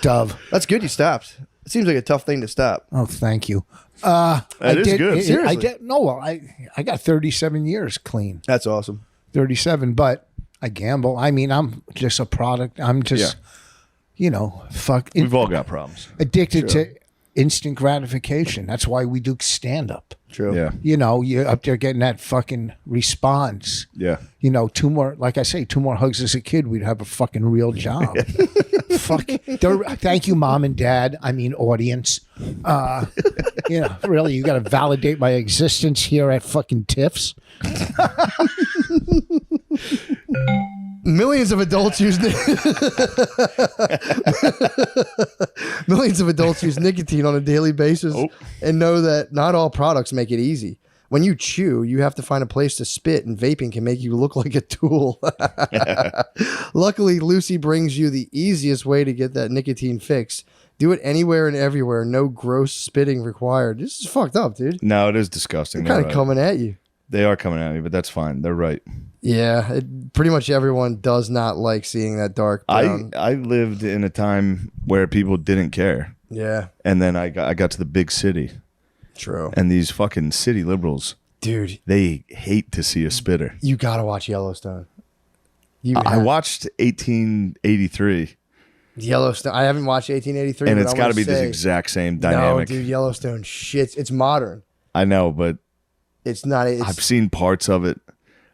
Dove. That's good. You stopped. It seems like a tough thing to stop. Oh, thank you. That is good. I Seriously. did. No, well, I got 37 years clean. That's awesome. 37, but I gamble. I mean, I'm just a product. I'm just, fuck. We've all got problems. Addicted to instant gratification. That's why we do stand up. True. Yeah. You're up there getting that fucking response. Yeah. Two more, like I say, 2 more hugs as a kid, we'd have a fucking real job. Fuck. Thank you, mom and dad. I mean, audience. Really, you got to validate my existence here at fucking Tiff's. Millions of adults use nicotine on a daily basis and know that not all products make it easy. When you chew, you have to find a place to spit, and vaping can make you look like a tool. Luckily, Lucy brings you the easiest way to get that nicotine fix. Do it anywhere and everywhere. No gross spitting required. This is fucked up, dude. No, it is disgusting. They're kind of coming at you. They are coming at me, but that's fine. They're right. Yeah, pretty much everyone does not like seeing that dark brown. I lived in a time where people didn't care. Yeah, And then I got to the big city, true. and these fucking city liberals, Dude, they hate to see a spitter. you gotta watch Yellowstone. I watched 1883, Yellowstone. I haven't watched 1883, and but it's I got to wanna be this say- exact same No, dynamic. dude, Yellowstone shits. It's modern. I know, but It's not. It's, I've seen parts of it.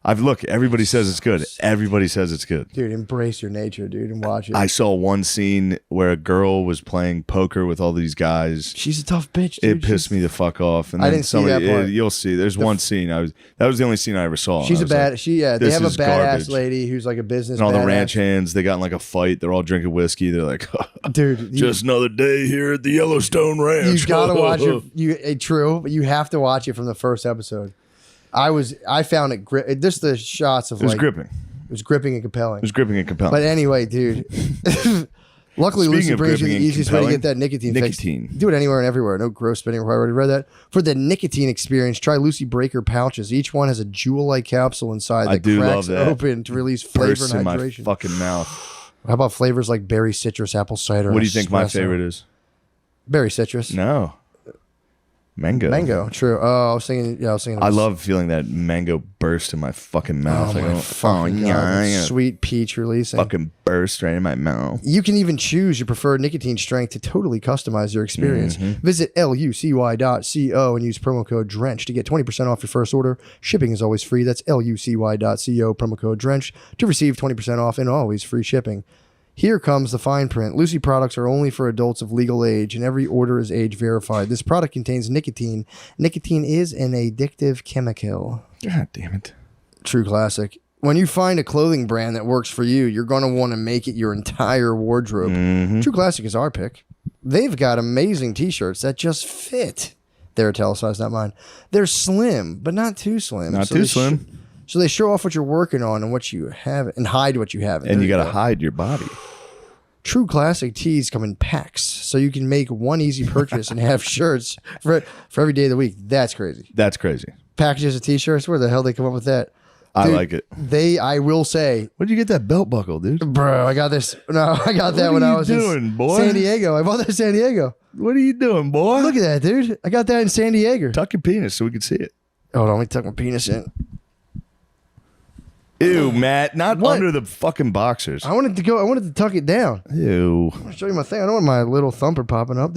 Everybody says it's good. Everybody says it's good. dude, embrace your nature, dude, and watch it. I saw one scene where a girl was playing poker with all these guys. She's a tough bitch, It dude. pissed me the fuck off. And I then didn't see that part. You'll see. There's one scene. That was the only scene I ever saw. She's a and I bad. was They this have a is badass garbage. lady who's like a business. And all the badass. ranch hands, they got in like a fight. They're all drinking whiskey. They're like, Dude, just another day here at the Yellowstone Ranch. you gotta watch it. True, but you have to watch it from the first episode. I found it just the shots of It was like gripping. It was gripping and compelling. It was gripping and compelling. But anyway, dude. Luckily, Speaking Lucy of brings you the gripping and easiest way to get compelling, that nicotine nicotine. fixed. Do it anywhere and everywhere. No gross spitting required. I already read that. For the nicotine experience, try Lucy Breaker pouches. Each one has a jewel-like capsule inside I that do cracks love that. open to release flavor Bursts and in my hydration. fucking mouth. How about flavors like berry citrus, apple cider? What do you think my espresso? favorite is? Berry citrus. No. Mango. Mango. True. Oh, I was thinking. Yeah, I was thinking. I love feeling that mango burst in my fucking mouth. Oh I my go, fucking God, yeah, sweet peach releasing. fucking burst right in my mouth. You can even choose your preferred nicotine strength to totally customize your experience. Visit lucy.co and use promo code DRENCH to get 20% off your first order. Shipping is always free. That's lucy.co, promo code DRENCH to receive 20% off and always free shipping. Here comes the fine print. Lucy products are only for adults of legal age, and every order is age verified. This product contains nicotine. Nicotine is an addictive chemical. God damn it. True classic. When you find a clothing brand that works for you, you're going to want to make it your entire wardrobe. True Classic is our pick. They've got amazing t-shirts that just fit. They're italicized, not mine. They're slim, but not too slim. Not So too they slim. so they show off what you're working on and what you have and hide what you have. And you got to go. hide your body. True Classic tees come in packs, so you can make one easy purchase and have shirts for every day of the week. That's crazy. That's crazy. Packages of t-shirts, where the hell they come up with that? I Dude, like it. I will say, Where'd you get that belt buckle, dude? bro, I got this. No, I got that What when are I you was doing, in boy? San Diego. I bought that in San Diego. What are you doing, boy? Look at that, dude. I got that in San Diego. Tuck your penis so we can see it. Hold on, let me tuck my penis in. Ew, Matt. Not What? under the fucking boxers. I wanted to tuck it down. Ew. I'll show you my thing. I don't want my little thumper popping up.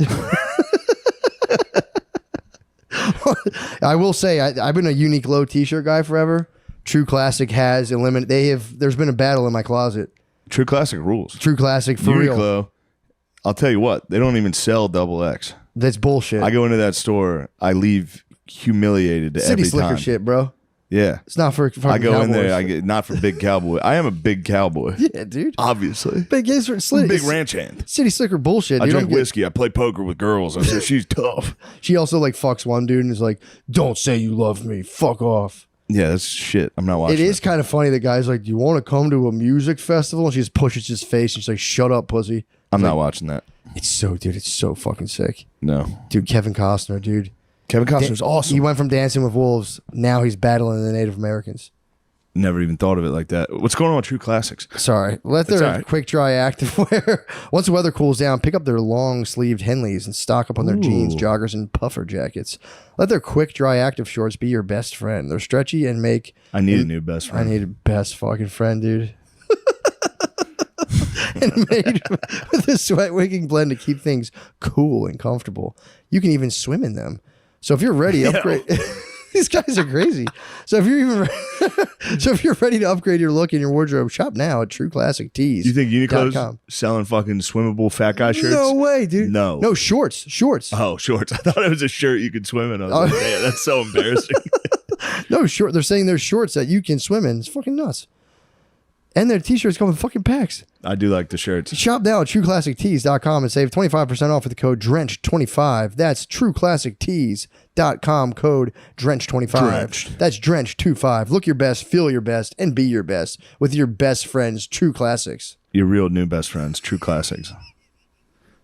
I will say, I've been a Uniqlo t-shirt guy forever. True Classic has eliminated. There's been a battle in my closet. True Classic rules. True Classic for real. Uniqlo. I'll tell you what. They don't even sell XX. That's bullshit. I go into that store. I leave humiliated City every slicker time. shit, bro. Yeah. It's not for fucking I go in there. cowboys. I get not for big cowboy. I am a big cowboy. Yeah, dude. Obviously. Big games for slit. Big ranch hand. City slicker bullshit. I Dude. drink I'm good. whiskey. I play poker with girls. I say she's tough. She also like fucks one dude and is like, "Don't say you love me. Fuck off." Yeah, that's shit. I'm not watching It is kind of funny. The guy's like, "Do you want to come to a music festival?" And she just pushes his face and she's like, "Shut up, pussy." I'm not watching that. It's so fucking sick, No. dude. Kevin Costner, dude. Kevin Costner's awesome. He went from Dancing with Wolves. Now he's battling the Native Americans. Never even thought of it like that. What's going on with True Classics? Sorry. Let It's their all right. quick dry active wear. Once the weather cools down, pick up their long sleeved Henleys and stock up on their jeans, joggers, and puffer jackets. Let their quick dry active shorts be your best friend. They're stretchy and make. I need a new best I friend. need a best fucking friend, dude. And made with a sweat wicking blend to keep things cool and comfortable. You can even swim in them. So if you're ready, upgrade. These guys are crazy. So if you're ready to upgrade your look and your wardrobe, shop now at True Classic Tees. You think Uniqlo's selling fucking swimmable fat guy shirts? No way, dude. No. No, shorts. Oh, shorts. I thought it was a shirt you could swim in. I was like, damn, that's so embarrassing. No, short. They're saying there's shorts that you can swim in. It's fucking nuts. And their t-shirts come in fucking packs. I do like the shirts. Shop now at trueclassictees.com and save 25% off with the code DRENCH25. That's trueclassictees.com, code DRENCH25. Drenched. That's DRENCH25. Look your best, feel your best, and be your best with your best friends, True Classics. Your real new best friends, True Classics.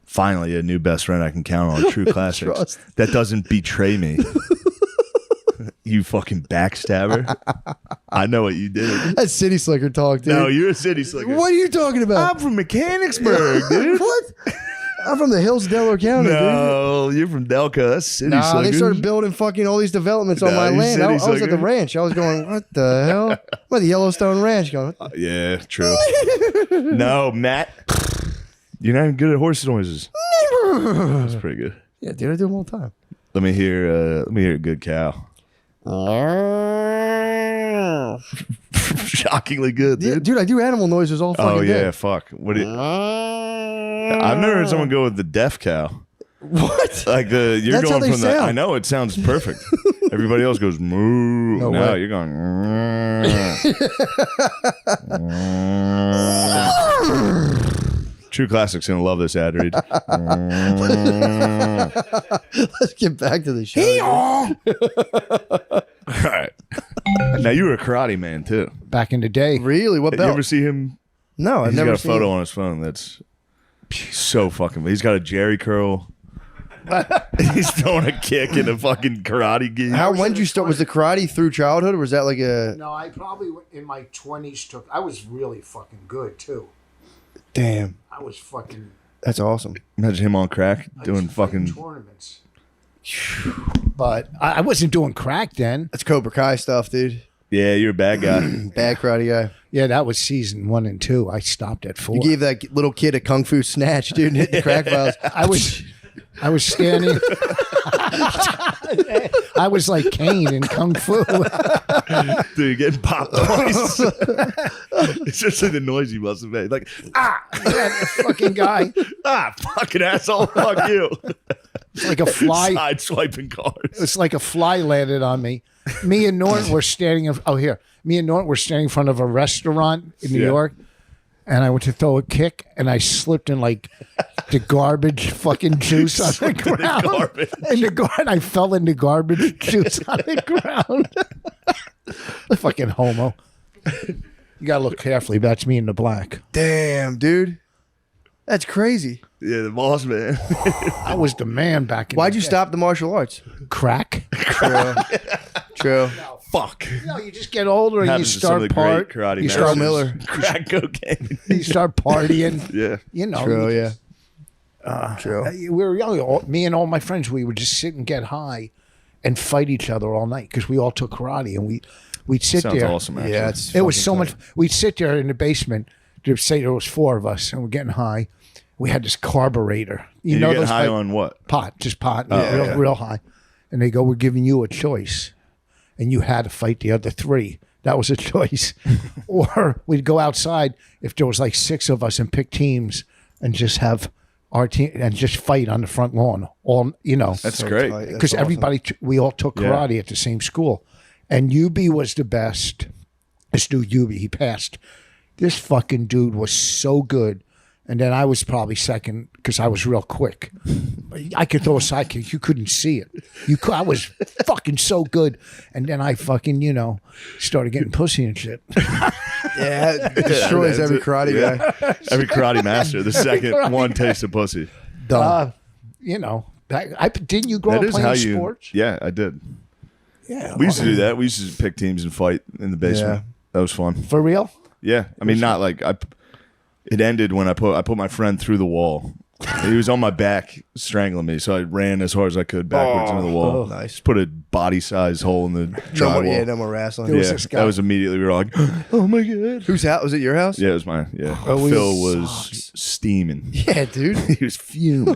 Finally, a new best friend I can count on, True Classics. Trust. That doesn't betray me. You fucking backstabber. I know what you did. That's city slicker talk, dude. No, you're a city slicker. What are you talking about? I'm from Mechanicsburg, dude. What? I'm from the hills of Delaware County, dude. No, you're from Delco. That's city Nah, slickers. they started building fucking all these developments on Nah, my you land. I was city at the slicker. ranch. I was going, what the hell? I'm at the Yellowstone Ranch going, what the- Yeah, true. No, Matt. You're not even good at horse noises. That's pretty good. yeah, dude, I do them all the time. Let me hear a good cow. Shockingly good, Yeah, dude. dude, I do animal noises all fucking Oh day. yeah, fuck. What do you, I've never heard someone go with the deaf cow. What? Like you're That's how going they from the. sound. I know it sounds perfect. Everybody else goes moo. No No, way. you're going. True Classics gonna love this ad read. Let's get back to the show. All right. Now you were a karate man too. Back in the day. Really? What You belt? ever see him? No, I've He's never got a seen photo it. on his phone that's so fucking. He's got a Jerry curl. He's throwing a kick in a fucking karate gi. When did you start? Was the karate through childhood, or was that like a No, I probably in my 20s I was really fucking good too. damn? I was fucking That's awesome. Imagine him on crack doing fucking. tournaments. But I wasn't doing crack then. That's Cobra Kai stuff, dude. Yeah, you're a bad guy. Bad karate guy. Yeah, that was season 1 and 2. I stopped at 4. You gave that little kid a kung fu snatch, dude, and hit the crack vials. I was standing. I was like Kane in Kung Fu. Dude, you're getting popped twice. It's just like the noise you must have made. Like, That fucking guy. fucking asshole, fuck you. It's like a fly. Side swiping cars. It's like a fly landed on me. Me and Norton were standing. Me and Norton were standing in front of a restaurant in New Yeah. York, and I went to throw a kick, and I slipped in like the garbage fucking juice on the ground. garbage. And I fell in the garbage juice on the ground. Fucking homo. You gotta look carefully. That's me in the black. Damn, dude. That's crazy. Yeah, the boss man. I was the man back in Why'd the you day. stop the martial arts? Crack? True. True. Fuck. You just get older and you Happens to some of start the great karate you masters. start, Miller. Crack cocaine. you start partying. Yeah. You know. True, you yeah. True. We were young. Me and all my friends, we would just sit and get high and fight each other all night because we all took karate and we'd sit Sounds there. awesome, actually. Yeah, it's It was fucking so tight. much. We'd sit there in the basement. To say there was 4 of us and we're getting high. We had this carburetor. You know get those high like, on what? pot, just pot, okay. real high. And they go, "We're giving you a choice," and you had to fight the other 3. That was a choice. Or we'd go outside if there was like 6 of us and pick teams and just have our team and just fight on the front lawn. All That's great. tight. That's because awesome. everybody we all took Yeah. karate at the same school, and Yubi was the best. This dude Yubi, he passed. This fucking dude was so good, and then I was probably second because I was real quick. I could throw a side kick, you couldn't see it. I was fucking so good, and then I fucking started getting pussy and shit. Yeah, it destroys that's every it. karate Yeah. guy. Every karate master, the second karate one taste of pussy. Done. Didn't you grow That up is playing how you. sports? Yeah, I did. Yeah, We used to do that. We used to pick teams and fight in the basement. That was fun. For real? Yeah, I mean, not like it ended when I put my friend through the wall. He was on my back strangling me, so I ran as hard as I could backwards into the wall. Nice. Just put a body-sized hole in the drywall. No more wrestling. There was Yeah, this guy- that was immediately. We were all like, "Oh my god!" Whose house? Was it your house? Yeah, it was mine. Yeah, Oh, Phil he was steaming. Yeah, dude. He was fuming.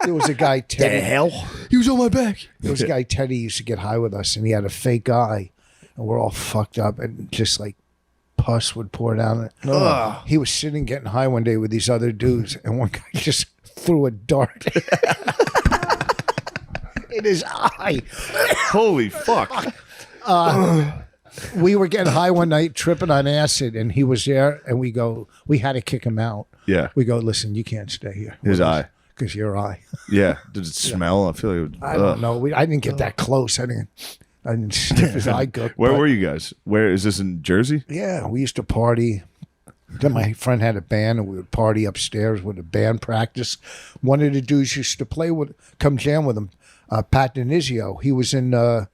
There was a guy, Teddy. He was on my back. There was a guy, Teddy, used to get high with us, and he had a fake eye, and we're all fucked up, and just like pus would pour down it. Ugh. He was sitting getting high one day with these other dudes, and one guy just threw a dart in his eye. Holy fuck! We were getting high one night, tripping on acid, and he was there, and we had to kick him out. Yeah, We go, listen, you can't stay here. his eye. Because your eye. Yeah, did it smell? I feel like it would, I don't know. I didn't get that close. I didn't sniff his eye gook. Where but- were you guys? Where is this in Jersey? Yeah, we used to party. Then my friend had a band, and we would party upstairs with a band practice. One of the dudes used to come jam with him, Pat Denizio. He was in the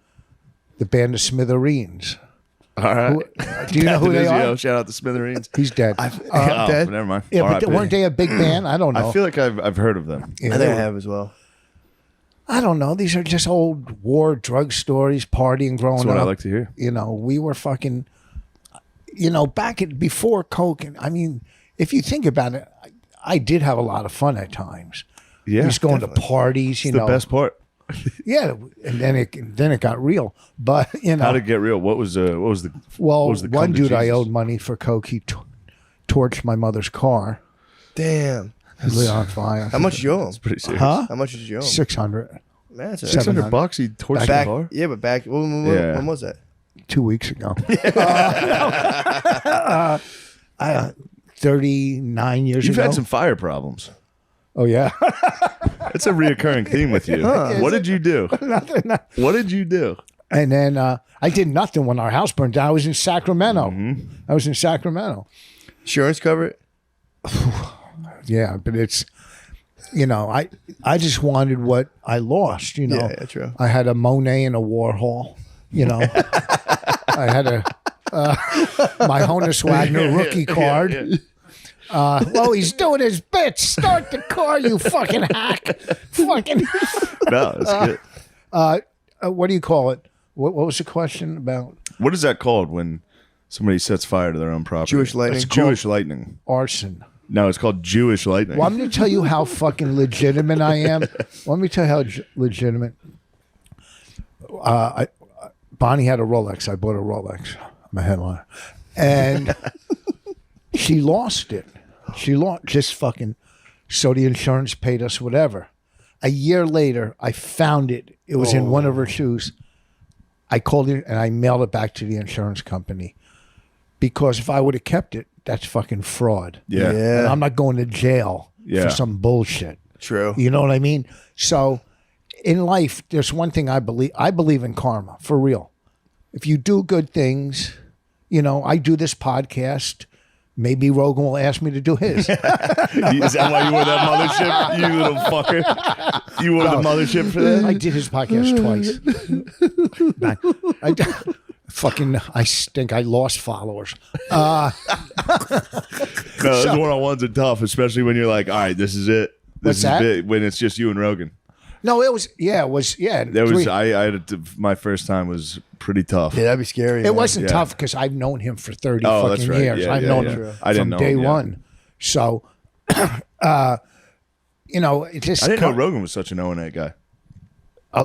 band of Smithereens. All right. Do you know who they Denizio, are? Shout out to Smithereens. He's dead. Oh, dead? never mind. Yeah, but R.I.P. weren't they a big band? I don't know. I feel like I've heard of them. Yeah, I they think I were- have as well. I don't know. These are just old war drug stories, partying growing That's what up. I like to hear. You know, we were fucking, before Coke. And I mean, if you think about it, I did have a lot of fun at times. Yeah, Just going to parties, It's the best part. Yeah, and then it got real. But How to get real? What was the? well, what was the one come to dude I Jesus? owed money for Coke. He torched my mother's car. Damn. He lit on fire. How much did you owe him? Pretty serious. Huh? How much did you owe him? 600. Man, that's $600. $700. He torched the back. car. Yeah, but back. When Yeah. was that? 2 weeks ago. 39 years You've ago. had some fire problems. Oh yeah. That's a rearecurring theme with you. What did you do? What did you do? And then I did nothing when our house burned down. I was in Sacramento. I was in Sacramento. Insurance cover it? Yeah, but it's, I just wanted what I lost, Yeah, true. I had a Monet and a Warhol, I had my Honus Wagner rookie card. Well, he's doing his bits. Start the car, you fucking hack. Fucking. No, that's good. What do you call it? What was the question about? What is that called when somebody sets fire to their own property? Jewish lightning. It's Jewish lightning. Arson. No, it's called Jewish lightning. Well, I'm going to tell you how fucking legitimate I am. Let me tell you how legitimate. Bonnie had a Rolex. I bought a Rolex. I'm a headliner. And she lost it. She lost just fucking. So the insurance paid us whatever. A year later, I found it. It was in one of her shoes. I called it and I mailed it back to the insurance company. Because if I would have kept it, that's fucking fraud. Yeah. Yeah. And I'm not going to jail Yeah. for some bullshit. True. You know what I mean? So in life, there's one thing I believe. I believe in karma, for real. If you do good things, I do this podcast. Maybe Rogan will ask me to do his. Is that why you wore that mothership, you little fucker? You wore the mothership for that? I did his podcast twice. I stink. I lost followers. No, those one-on-ones are tough, especially when you're like, all right, this is it. This What's is that? big. When it's just you and Rogan. No, it was. There was I had my first time was pretty tough. Yeah, that'd be scary. It man. wasn't Yeah. tough because I've known him for 30 Oh, that's fucking right. years. Yeah, I've yeah, known yeah. him I didn't from know day him, yeah. one. So, it just I didn't know Rogan was such an O&A guy.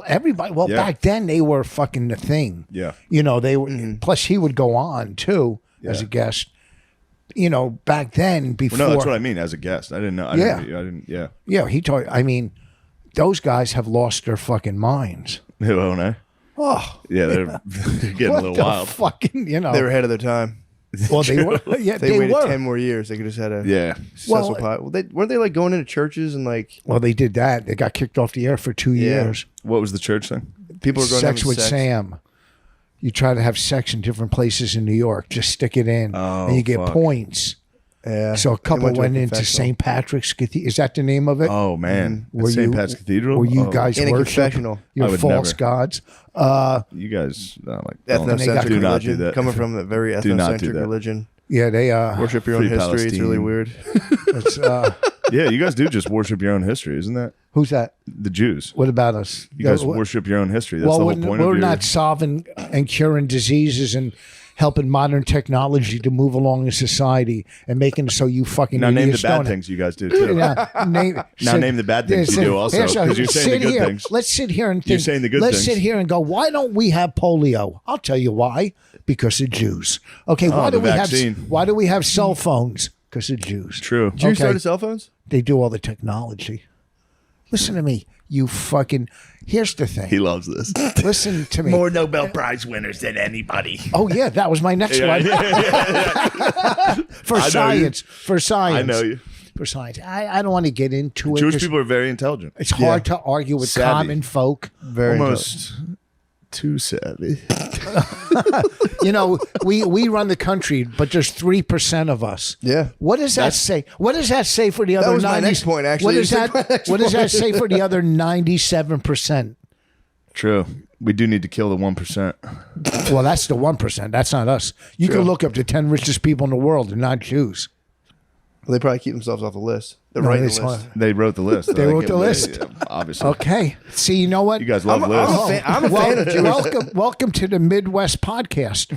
everybody. Well, Yeah. back then they were fucking the thing. Yeah. They were. Plus, he would go on too as a Yeah. guest. Back then before. Well, no, that's what I mean as a guest. I didn't know. I Yeah. didn't. Yeah. Yeah, he told. I mean, those guys have lost their fucking minds. Who O&A? Oh, Yeah, they're getting what a little the wild. fucking. They were ahead of their time. Well, they were. Yeah, They, they waited were. 10 more years. They could have just had a Yeah. successful Well, pot. Well, weren't they like going into churches and like Well, they did that. They got kicked off the air for 2 Yeah. years. What was the church thing? people were going to Sex have with sex? Sam. You try to have sex in different places in New York. Just stick it in, Oh, and you get fuck. points. Yeah. So a They couple to a went into confessional. St. Patrick's Cathedral. Is that the name of it? Oh man, Were St. you- Pat's Cathedral. Where you Oh, guys In a worship confessional. your I would false never. gods? You guys like don't- Ethnocentric do not religion. do that. Coming from a very Do not do ethnocentric that. religion. Yeah, they Worship your own Free history. It's really Palestine. weird. it's, Yeah, you guys do just worship your own history, isn't that who's that? the Jews? What about us? You guys Yeah, worship your own history. That's well, the whole we're, point of we're your. not solving and curing diseases and helping modern technology to move along in society and making it so you fucking Now name the idiots bad don't- things you guys do too. Now, name, name the bad things you do also, Here's- 'cause you're saying the sit good here. things. Let's sit here and think. You're saying the good let's things. sit here and go, why don't we have polio? I'll tell you why. Because of Jews. Okay, why do the we vaccine. have why do we have cell phones? Because of Jews. True. Did you Okay. start cell phones? They do all the technology. Listen to me, you fucking. Here's the thing. He loves this. Listen to me. Nobel Prize winners than anybody. Oh yeah, that was my next one. For I know you. science. For science. I know you. For science. I don't want to get into it. Jewish 'cause people are very intelligent. It's hard to argue with Savvy. common folk. Very Almost too savvy. You know, we run the country, but there's 3% of us. Yeah. What does that say? What does that say for the other? was my 90 next point, actually. What does You took that? my next What does that point. say for the other 97%? True. We do need to kill the 1%. Well, that's the 1%. That's not us. You can look up the 10 richest people in the world and not Jews. Well, they probably keep themselves off the list. They're No, writing it's the list. hard. They wrote the list. They wrote the list. Yeah, obviously. Okay. See, you know what? You guys love lists. I'm a fan of Jewish. Welcome to the Midwest podcast.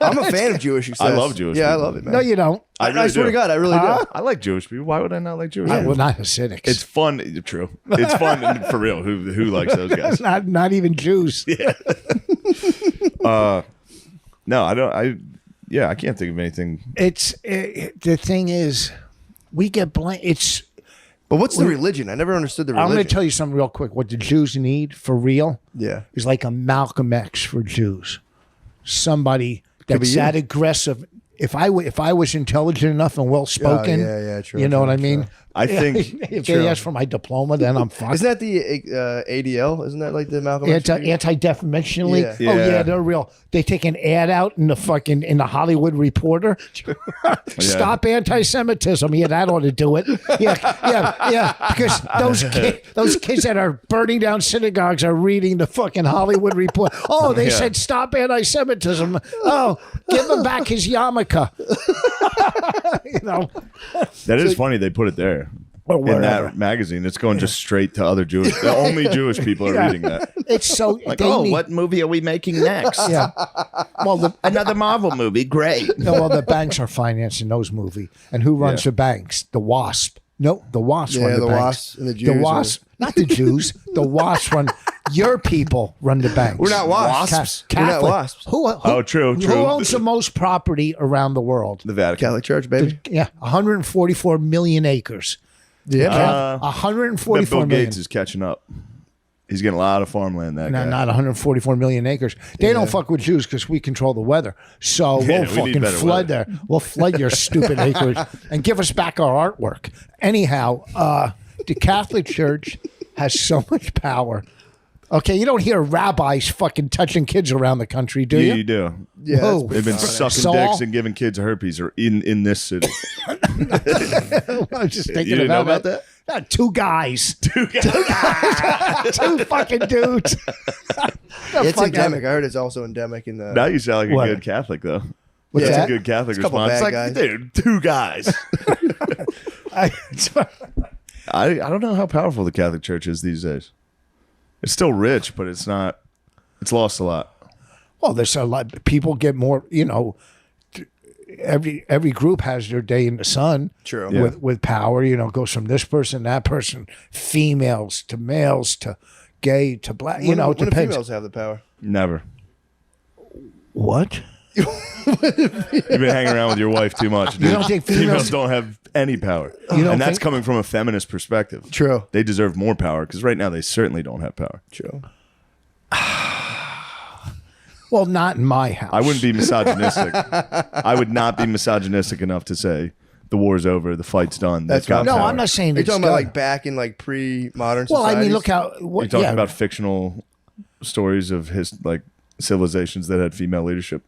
I'm a fan of Jewish success. I love Jewish Yeah, I people. love it, man. No, you don't. I I really swear do. to God, I really do. I like Jewish people. Why would I not like Jewish people? Well, not Hasidics. It's fun. True. It's fun for real. Who likes those guys? not even Jews. No, I don't. I can't think of anything. It's the thing is, we get blamed. It's. But what's the religion? I never understood the I'm religion. going to tell you something real quick. What the Jews need for real Yeah. is like a Malcolm X for Jews. Somebody be that's you. that aggressive. If I was intelligent enough and well spoken, yeah, true, You know true, what I mean? I think. If they ask for my diploma, then I'm fucked. Isn't that the ADL? Isn't that like the Malcolm X? Anti-defamation league. Yeah. Oh yeah, Yeah. they're real. They take an ad out in the Hollywood Reporter. Stop anti-Semitism. Yeah, that ought to do it. Yeah. Because those kids that are burning down synagogues are reading the fucking Hollywood Report. Oh, they said stop anti-Semitism. Oh, give him back his yarmulke. You know. That is funny. They put it there. Or In wherever. that magazine, it's going just straight to other Jewish. The only Jewish people are reading that. It's so Like, they oh, need- what movie are we making next? Yeah. Well, Another Marvel movie. Great. No, well, the banks are financing those movies. And who runs Yeah. the banks? The WASP. No, the WASP Yeah, run the the banks. WASP and the The Jews WASP, not the Jews. The WASP run. Your people run the banks. We're not wasps. We're not Catholic. wasps. Who, Oh, true. Who owns the most property around the world? The Vatican. Catholic Church, baby. Yeah, 144 million acres. Yeah. But 144 Bill million. Gates is catching up. He's getting a lot of farmland. That No, guy. not 144 million acres. They don't fuck with Jews because we control the weather. So Yeah, we'll we need fucking better flood weather. there. We'll flood your stupid acreage and give us back our artwork. Anyhow, the Catholic Church has so much power. Okay, you don't hear rabbis fucking touching kids around the country, do Yeah, you? you do. Yeah, that's Whoa. pretty They've been funny. sucking Saul? dicks and giving kids herpes or in this city. I was just thinking You didn't know about about that? Two guys. Two fucking dudes. It's fuck endemic. I heard it's also endemic in the. Now you sound like What? a good Catholic, though. What's That's that? a good Catholic It's a couple response. It's bad like, guys. dude, two guys. I don't know how powerful the Catholic Church is these days. It's still rich, but it's not. It's lost a lot. Well, there's a lot. People get more. You know, every group has their day in the sun. True. Yeah. With power, you know, goes from this person, that person, females to males to gay to black. You know, it when do depends. females have the power? Never. What? You've been hanging around with your wife too much. Dude. You don't think females- don't have any power? You don't and that's think- coming from a feminist perspective. True. They deserve more power because right now they certainly don't have power. True. Well, not in my house. I wouldn't be misogynistic. I would not be misogynistic enough to say the war's over, the fight's done. That's They've got right. No, power. I'm not saying You're it's talking about done. like back in like pre-modern Well, I mean, societies? look how. You're What, talking yeah. about fictional stories of his like civilizations that had female leadership.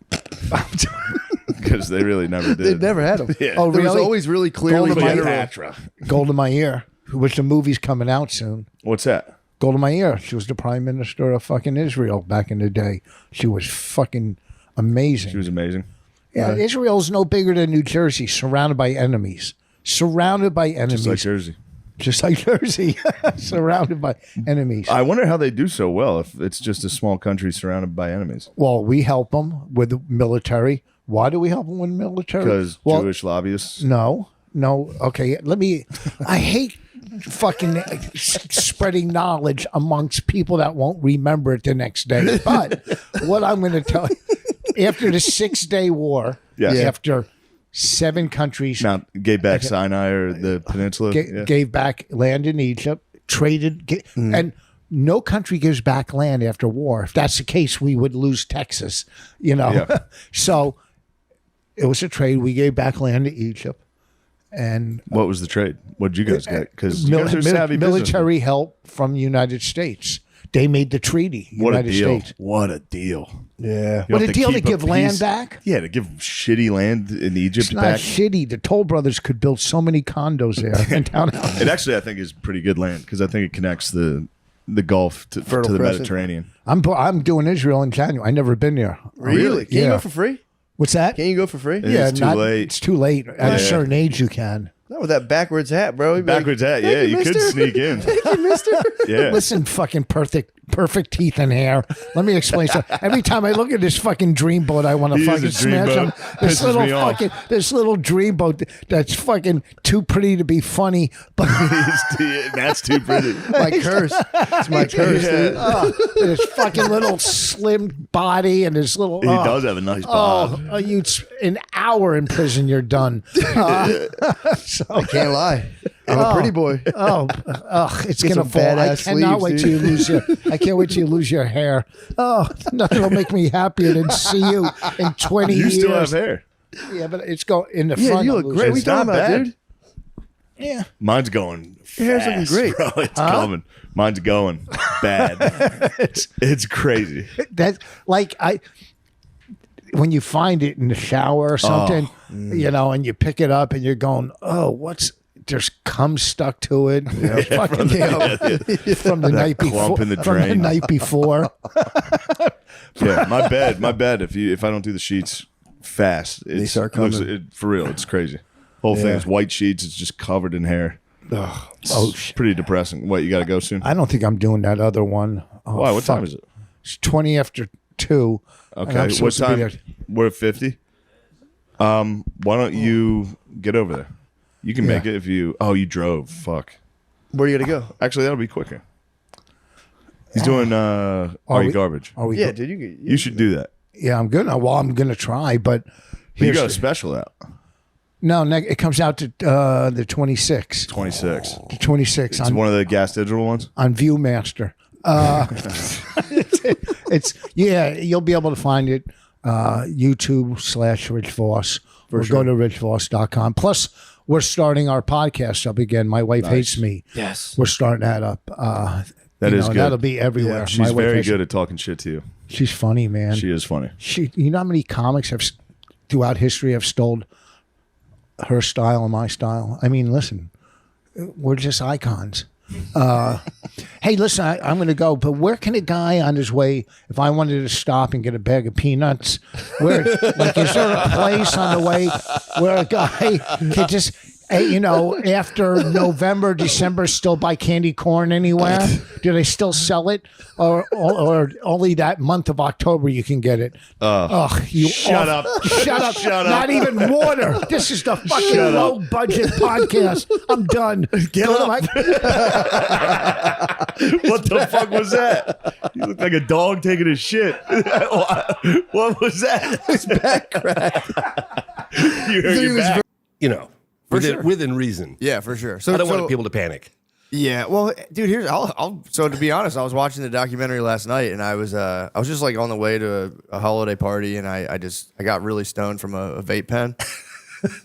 because they really never They did. never had them. Yeah. Oh, There was really? always really clearly Gold of my general. Cleopatra. Gold in My Ear, which the movie's coming out soon. What's that? Gold in My Ear. She was the prime minister of fucking Israel back in the day. She was fucking amazing. She was amazing. Yeah, Israel's no bigger than New Jersey, surrounded by enemies. Surrounded by enemies. Just like Jersey. Just like Jersey. Surrounded by enemies. I wonder how they do so well if it's just a small country surrounded by enemies. Well, we help them with the military. Why do we help them with military? Because well, Jewish lobbyists. No. Okay, I hate fucking spreading knowledge amongst people that won't remember it the next day. But what I'm going to tell you, after the 6-day war, Yes. Yeah. after 7 countries Gave back Sinai or the peninsula. Yeah. gave back land in Egypt, traded, and no country gives back land after war. If that's the case, we would lose Texas, Yeah. So it was a trade. We gave back land to Egypt. And What was the trade? What did you guys get? Because you guys are savvy military help from the United States. They made the treaty. businessmen. What a United deal! States. What a deal! Yeah. You What have a deal to keep a give land piece- back. Yeah, to give shitty land in Egypt It's not back. shitty. The Toll Brothers could build so many condos there and townhouses. It actually, I think, is pretty good land because I think it connects the Gulf to Fertile the Crescent. Mediterranean. I'm doing Israel in January. I never been there. Really? Can you Yeah. go for free? What's that? Can you go for free? Yeah. It's too late. It's too late. At a Yeah. certain age, you can. Not with that backwards hat, bro. He'd be like, Backwards hat, "Thank yeah, you could mister." sneak in. Thank you, mister. Yeah, Listen, fucking perfect teeth and hair. Let me explain something. Every time I look at this fucking dreamboat, I want to He is fucking a smash him. dreamboat. This Pisses little me off. fucking this little dreamboat that's fucking too pretty to be funny. But That's too pretty. My curse. It's my curse, dude. this fucking little slim body and this little. He does have a nice bod. An hour in prison, you're done. I can't lie. I'm a pretty boy. It's Get gonna some fall. I badass cannot sleeves, wait dude. till you lose your. I can't wait till you lose your hair. Oh, nothing will make me happier than see you in 20 You years. still have hair. Yeah, but it's going in the Yeah, front. you I'm look losing. great. What are you It's talking not about, bad. dude? Yeah, Mine's going. Your hair's looking fast, great. bro. It's coming. Mine's going bad. it's crazy. that's like when you find it in the shower or something, and you pick it up and you're going, there's cum stuck to it. Fucking, from the night before. clump in the From the drain. night before. Yeah, my bad. If I don't do the sheets fast, it start looks coming. for real. It's crazy. Whole thing Yeah. is white sheets. It's just covered in hair. It's pretty depressing. What, you got to go soon? I don't think I'm doing that other one. Oh, Why? What fuck. time is it? It's 20 after 2. and I'm Okay. What supposed to be there. time? We're at 50. Why don't you get over there? You can make it if you. Oh, you drove. Fuck. Where are you gonna go? Actually, that'll be quicker. He's doing Are You we- Garbage. Are we Yeah, go- dude. You should do that. Yeah, I'm good. Well, I'm going to try, but You here's got a special out. no, it comes out to the 26th. 26. The 26th It's on, one of the Gas Digital ones. on Viewmaster. You'll be able to find it. YouTube/Rich Voss. Or go to richvoss.com. Plus, we're starting our podcast up again. My wife hates me. Yes. We're starting that up. That is good. That'll be everywhere. My She's wife very hates- good at talking shit to you. She's funny, man. She is funny. You know how many comics have throughout history have stole her style and my style? I mean, listen, we're just icons. Hey, listen, I'm going to go, but where can a guy on his way, if I wanted to stop and get a bag of peanuts, is there a place on the way where a guy can just, after November, December, still buy candy corn anywhere? Do they still sell it, or only that month of October you can get it? Shut up. Shut up! Shut up. Not even water. This is the fucking Shut up. low budget podcast. I'm done. Get Go to up. What the fuck was that? You look like a dog taking a shit. What was that? His back crack. You hurt your back. Within reason. Yeah, for sure. So I don't want people to panic. Yeah, well, dude, so to be honest, I was watching the documentary last night, and I was just like on the way to a holiday party, and I got really stoned from a vape pen.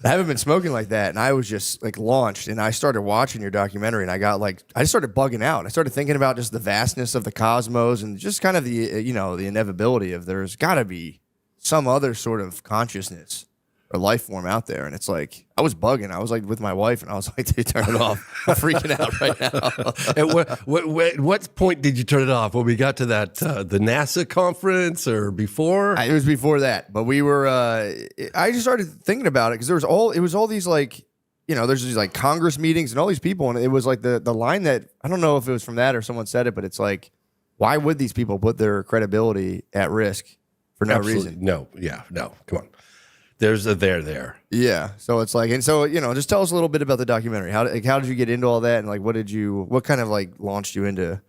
I haven't been smoking like that, and I was just like launched, and I started watching your documentary, and I just started bugging out. I started thinking about just the vastness of the cosmos, and just kind of the the inevitability of there's got to be some other sort of consciousness or life form out there. And it's like, I was bugging. I was like with my wife and I was like, dude, turn it off. I'm freaking out right now. At what point did you turn it off? When we got to that the NASA conference or before? It was before that, but we were, I just started thinking about it because it was all these like, there's these like Congress meetings and all these people. And it was like the line that, I don't know if it was from that or someone said it, but it's like, why would these people put their credibility at risk for no reason? No. Come on. There's a there. Yeah. So it's like, and so, just tell us a little bit about the documentary. How did you get into all that? And like, what kind of like launched you into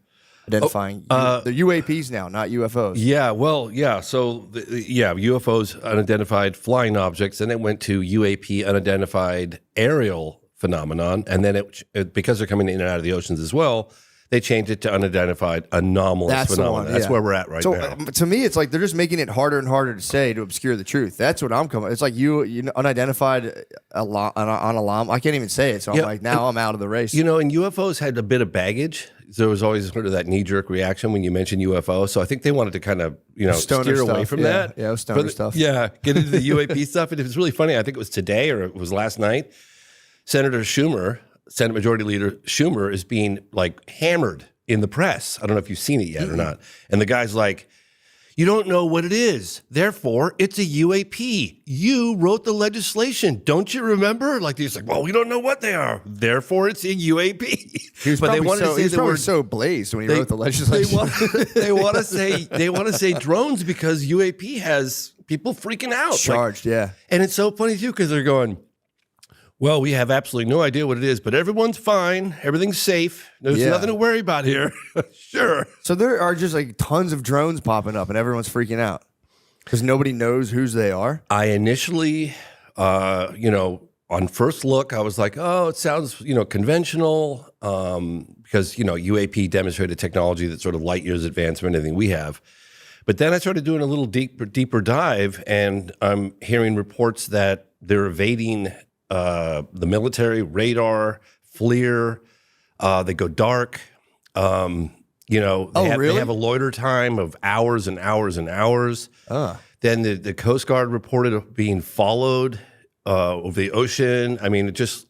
identifying the UAPs now, not UFOs? Yeah. Well, yeah. So, UFOs, unidentified flying objects, and it went to UAP, unidentified aerial phenomenon. And then it because they're coming in and out of the oceans as well, they changed it to unidentified anomalous phenomena. That's where we're at right now. To me, it's like they're just making it harder and harder to say to obscure the truth. That's what I'm coming. It's like you unidentified alarm. I can't even say it. So I'm like, now I'm out of the race. And UFOs had a bit of baggage. There was always sort of that knee-jerk reaction when you mentioned UFO. So I think they wanted to kind of, steer away from that. Yeah, stoner stuff. Yeah, get into the UAP stuff. And it was really funny. I think it was today or it was last night. Senate Majority Leader Schumer is being like hammered in the press. I don't know if you've seen it yet or not. And the guy's like, you don't know what it is. Therefore, it's a UAP. You wrote the legislation. Don't you remember? Like, he's like, well, we don't know what they are. Therefore, it's a UAP. He was probably so blazed when he wrote the legislation. They want to say drones because UAP has people freaking out. Charged, yeah. And it's so funny, too, because they're going, well, we have absolutely no idea what it is, but everyone's fine. Everything's safe. There's nothing to worry about here. Sure. So there are just like tons of drones popping up and everyone's freaking out because nobody knows whose they are. I initially, on first look, I was like, oh, it sounds, conventional because, UAP demonstrated technology that's sort of light years advanced from anything we have. But then I started doing a little deeper dive and I'm hearing reports that they're evading the military, radar, FLIR, they go dark. They have a loiter time of hours and hours and hours. Then the Coast Guard reported being followed over the ocean. I mean, it just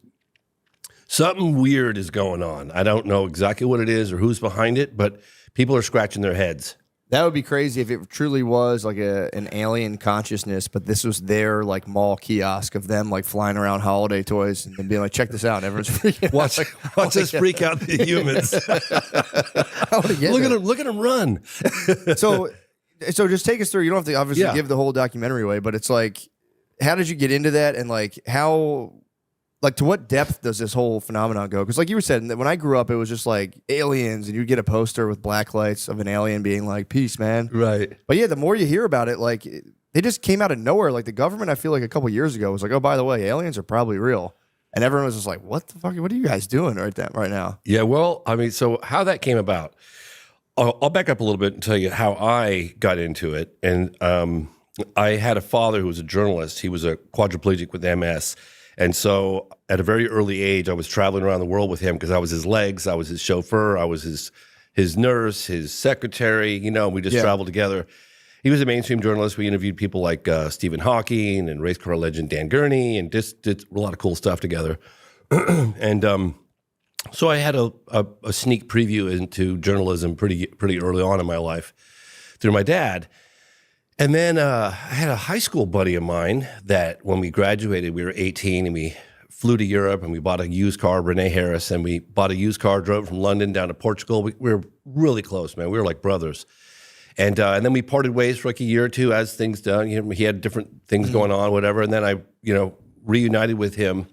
something weird is going on. I don't know exactly what it is or who's behind it, but people are scratching their heads. That would be crazy if it truly was like an alien consciousness, but this was their like mall kiosk of them like flying around holiday toys and being like, check this out. And everyone's freaking out. Watch us freak out the humans. Look at them run. So just take us through. You don't have to obviously give the whole documentary away, but it's like, how did you get into that? And like to what depth does this whole phenomenon go? Because like you were saying, when I grew up, it was just like aliens and you'd get a poster with black lights of an alien being like, peace, man. Right. But yeah, the more you hear about it, like they just came out of nowhere. Like the government, I feel like a couple years ago was like, oh, by the way, aliens are probably real. And everyone was just like, what the fuck? What are you guys doing right now? Yeah, well, I mean, so how that came about, I'll back up a little bit and tell you how I got into it. And I had a father who was a journalist. He was a quadriplegic with MS. And so at a very early age, I was traveling around the world with him because I was his legs, I was his chauffeur, I was his nurse, his secretary, we just traveled together. He was a mainstream journalist. We interviewed people like Stephen Hawking and race car legend Dan Gurney and just did a lot of cool stuff together. And so I had a sneak preview into journalism pretty early on in my life through my dad. And then I had a high school buddy of mine that when we graduated, we were 18 and we flew to Europe and we bought a used car, Renee Harris, and we bought a used car, drove from London down to Portugal. We were really close, man. We were like brothers. And then we parted ways for like a year or two as things done. He had different things going on, whatever. And then I, reunited with him.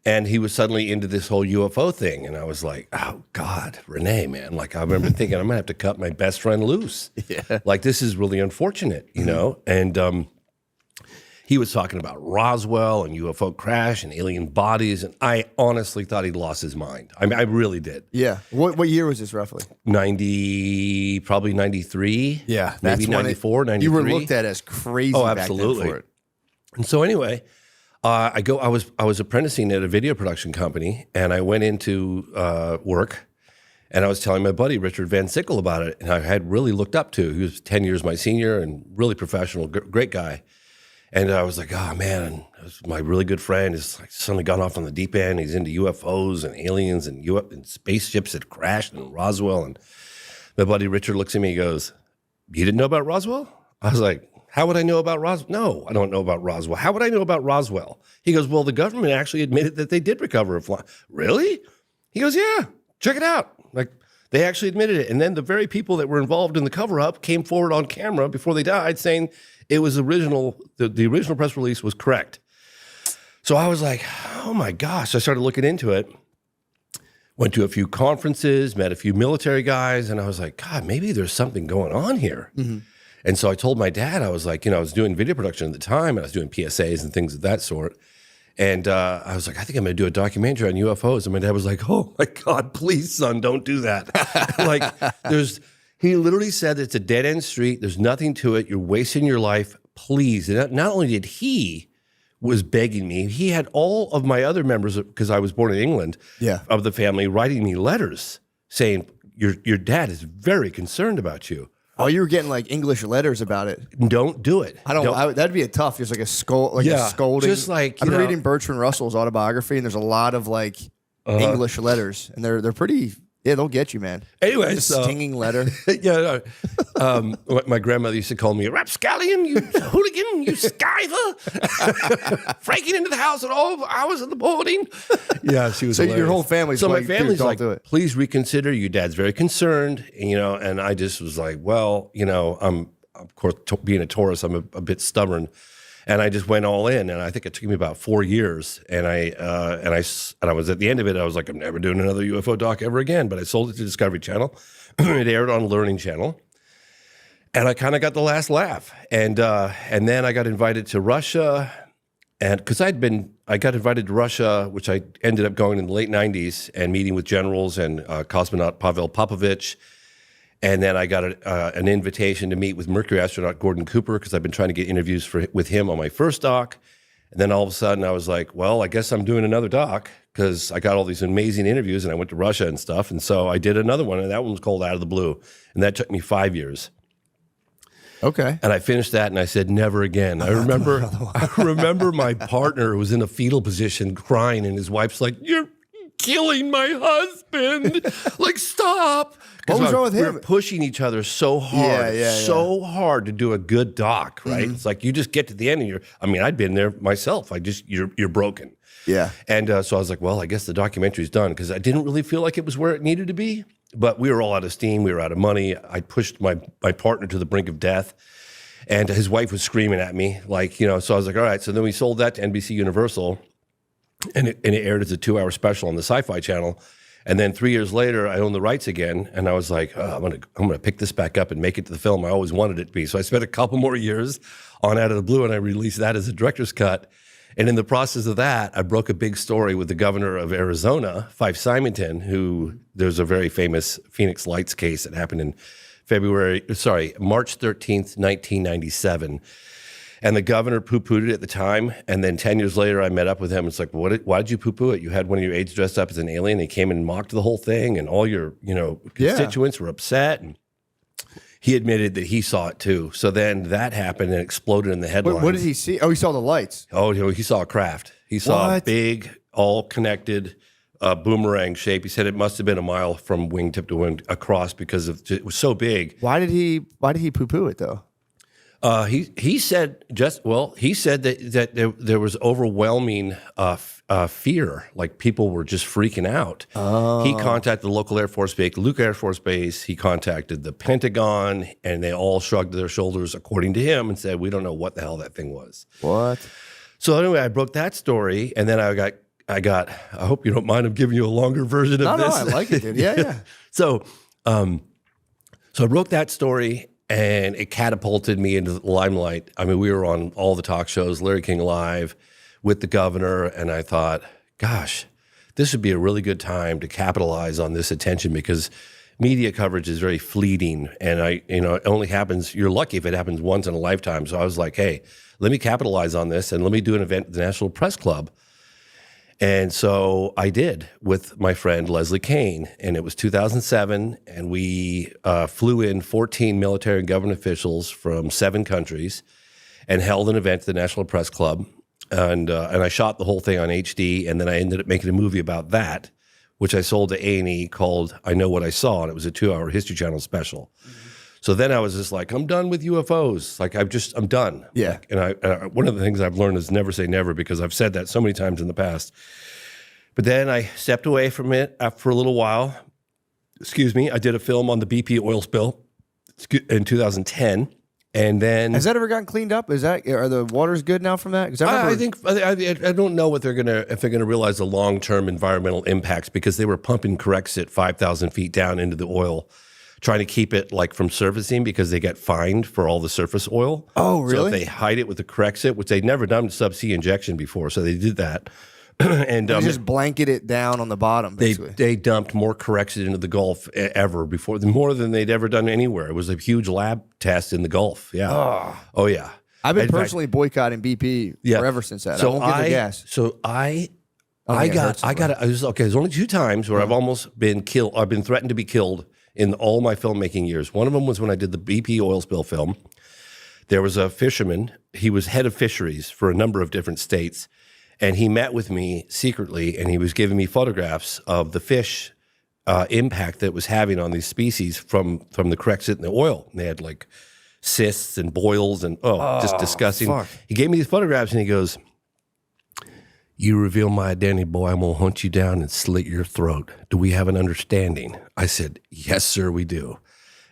And he was suddenly into this whole UFO thing. And I was like, oh, God, Renee, man. Like, I remember thinking, I'm going to have to cut my best friend loose. Yeah. Like, this is really unfortunate, And he was talking about Roswell and UFO crash and alien bodies. And I honestly thought he'd lost his mind. I mean, I really did. Yeah. What year was this roughly? Probably 93. Yeah. Maybe 94, 93. You were looked at as crazy back then for it. And so anyway... I was apprenticing at a video production company, and I went into work, and I was telling my buddy Richard Van Sickle about it, and I had really looked up to. He was 10 years my senior and really professional, great guy. And I was like, oh man, my really good friend is like suddenly gone off on the deep end. He's into UFOs and aliens and spaceships that crashed in Roswell. And my buddy Richard looks at me, he goes, you didn't know about Roswell? I was like, how would I know about Roswell? No, I don't know about Roswell. How would I know about Roswell? He goes, well, the government actually admitted that they did recover a fly. Really? He goes, yeah, check it out. Like, they actually admitted it. And then the very people that were involved in the cover-up came forward on camera before they died saying it was original, the original press release was correct. So I was like, oh my gosh. I started looking into it. Went to a few conferences, met a few military guys, and I was like, God, maybe there's something going on here. Mm-hmm. And so I told my dad, I was like, I was doing video production at the time, and I was doing PSAs and things of that sort. And I was like, I think I'm going to do a documentary on UFOs. And my dad was like, oh my God, please, son, don't do that. Like, he literally said it's a dead end street. There's nothing to it. You're wasting your life. Please. And not only did he was begging me, he had all of my other members, because I was born in England, of the family, writing me letters saying, your dad is very concerned about you. Oh, you were getting like English letters about it. Don't do it. That'd be a tough. There's like a scolding. Just like I'm reading Bertrand Russell's autobiography, and there's a lot of like English letters, and they're pretty. Yeah, they'll get you, man. Anyway, a stinging letter. My grandmother used to call me a rapscallion, you hooligan, you skiver, breaking into the house at all hours of the morning. Yeah, she was. So your whole family's so like, my family's like, please reconsider. Your dad's very concerned, and I just was like, well, I'm of course being a Taurus, I'm a bit stubborn. And I just went all in, and I think it took me about 4 years. And I was at the end of it. I was like, I'm never doing another UFO doc ever again. But I sold it to Discovery Channel. It aired on Learning Channel, and I kind of got the last laugh. And then I got invited to Russia, and because I got invited to Russia, which I ended up going in the late '90s and meeting with generals and cosmonaut Pavel Popovich. And then I got an invitation to meet with Mercury astronaut Gordon Cooper, because I've been trying to get interviews with him on my first doc. And then all of a sudden I was like, well, I guess I'm doing another doc, because I got all these amazing interviews and I went to Russia and stuff. And so I did another one, and that one was called Out of the Blue. And that took me 5 years. Okay. And I finished that and I said, never again. I remember my partner was in a fetal position crying, and his wife's like, you're killing my husband. Like, stop. What was wrong with him? We were pushing each other so hard, so hard to do a good doc, right? Mm-hmm. It's like you just get to the end and I'd been there myself. You're broken. Yeah. And so I was like, well, I guess the documentary's done, because I didn't really feel like it was where it needed to be. But we were all out of steam. We were out of money. I pushed my partner to the brink of death. And his wife was screaming at me, so I was like, all right. So then we sold that to NBC Universal, and it aired as a 2-hour special on the Sci-Fi Channel. And then 3 years later, I owned the rights again, and I was like, oh, I'm gonna pick this back up and make it to the film I always wanted it to be. So I spent a couple more years on Out of the Blue, and I released that as a director's cut. And in the process of that, I broke a big story with the governor of Arizona, Fife Symington, who there's a very famous Phoenix Lights case that happened in March 13th, 1997. And the governor poo-pooed it at the time. And then 10 years later, I met up with him. It's like, why did you poo-poo it? You had one of your aides dressed up as an alien. He came and mocked the whole thing, and all your, constituents were upset. And he admitted that he saw it too. So then that happened and exploded in the headlines. What did he see? Oh, he saw the lights. Oh, he saw a craft. He saw a big, all connected boomerang shape. He said it must have been a mile from wingtip to wing across, because it was so big. Why did he poo-poo it though? He said that there was overwhelming fear, like people were just freaking out. Oh. He contacted the local Air Force Base, Luke Air Force Base. He contacted the Pentagon, and they all shrugged their shoulders, according to him, and said, "We don't know what the hell that thing was." What? So anyway, I broke that story, and then I got. I hope you don't mind. I'm giving you a longer version of this. No, I like it, dude. Yeah. So I broke that story. And it catapulted me into the limelight. We were on all the talk shows, Larry King Live, with the governor, and I thought, gosh, this would be a really good time to capitalize on this attention, because media coverage is very fleeting, and it only happens. You're lucky if it happens once in a lifetime. So I was like, hey, let me capitalize on this, and let me do an event at the National Press Club. And so I did, with my friend Leslie Kean, and it was 2007, and we flew in 14 military and government officials from 7 countries, and held an event at the National Press Club. And I shot the whole thing on HD, and then I ended up making a movie about that, which I sold to A&E called I Know What I Saw, and it was a 2-hour History Channel special. So then I was just like, I'm done with UFOs. Like I'm done. Yeah. Like, and one of the things I've learned is never say never, because I've said that so many times in the past. But then I stepped away from it for a little while. Excuse me. I did a film on the BP oil spill in 2010. And then Has that ever gotten cleaned up? Are the waters good now from that? Because I think I don't know if they're gonna realize the long-term environmental impacts, because they were pumping Corexit 5,000 feet down into the oil, trying to keep it like from surfacing, because they get fined for all the surface oil. Oh, So really? if they hide it with the Corexit, which they'd never done subsea injection before, so they did that. And They just blanket it down on the bottom, basically. they dumped more Corexit into the Gulf ever before, more than they'd ever done anywhere. It was a huge lab test in the Gulf. Yeah. Oh yeah. I've been In fact, personally boycotting BP forever since that. So I won't get their gas. So I think it hurts there's only 2 times where I've almost been killed. I've been threatened to be killed in all my filmmaking years. One of them was when I did the BP oil spill film. There was a fisherman. He was head of fisheries for a number of different states. And he met with me secretly, and he was giving me photographs of the fish impact that it was having on these species from the Corexit and the oil. And they had like cysts and boils and just disgusting. fuck. He gave me these photographs, and he goes, "You reveal my identity, boy, I'm gonna hunt you down and slit your throat. Do we have an understanding?" I said, "Yes, sir, we do."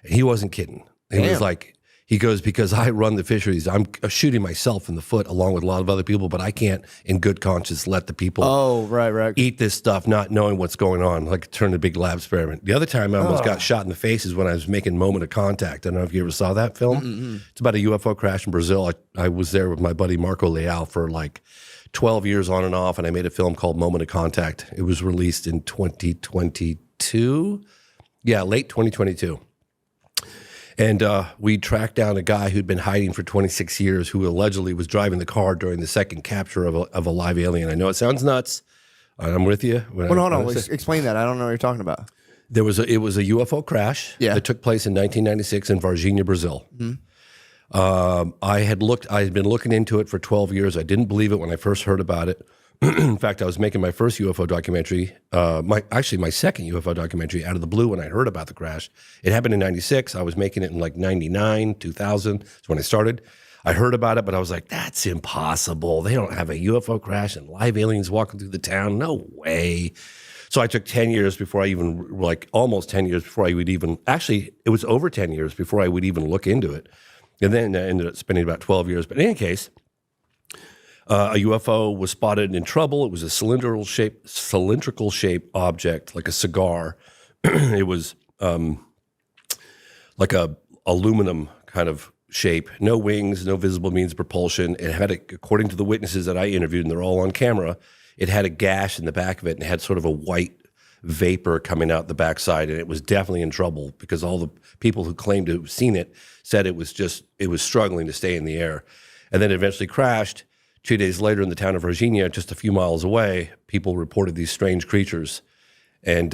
And he wasn't kidding. He was like, he goes, "Because I run the fisheries, I'm shooting myself in the foot along with a lot of other people, but I can't, in good conscience, let the people Right. eat this stuff not knowing what's going on, like turn a big lab experiment." The other time I almost got shot in the face is when I was making Moment of Contact. I don't know if you ever saw that film. It's about a UFO crash in Brazil. I was there with my buddy Marco Leal for like 12 years on and off, and I made a film called Moment of Contact. It was released in 2022. Yeah, late 2022. And we tracked down a guy who'd been hiding for 26 years, who allegedly was driving the car during the second capture of a live alien. I know it sounds nuts. I'm with you. Well, hold on. Explain that. I don't know what you're talking about. It was a UFO crash that took place in 1996 in Varginha, Brazil. I had been looking into it for 12 years. I didn't believe it when I first heard about it. In fact, I was making my first UFO documentary, my second UFO documentary out of the blue when I heard about the crash. It happened in 96. I was making it in like 99, 2000. That's when I started. I heard about it, but I was like, that's impossible. They don't have a UFO crash and live aliens walking through the town. No way. So I took 10 years before I even, like almost 10 years before I would even, actually, it was over 10 years before I would even look into it. And then I ended up spending about 12 years. But in any case, a UFO was spotted in trouble. It was a cylindrical shape object, like a cigar. It was like a aluminum kind of shape, no wings, no visible means of propulsion. It had, according to the witnesses that I interviewed, and they're all on camera, it had a gash in the back of it, and it had sort of a white vapor coming out the backside, and it was definitely in trouble because all the people who claimed to have seen it said it was struggling to stay in the air. And then it eventually crashed. 2 days later in the town of Virginia, just a few miles away, people reported these strange creatures. And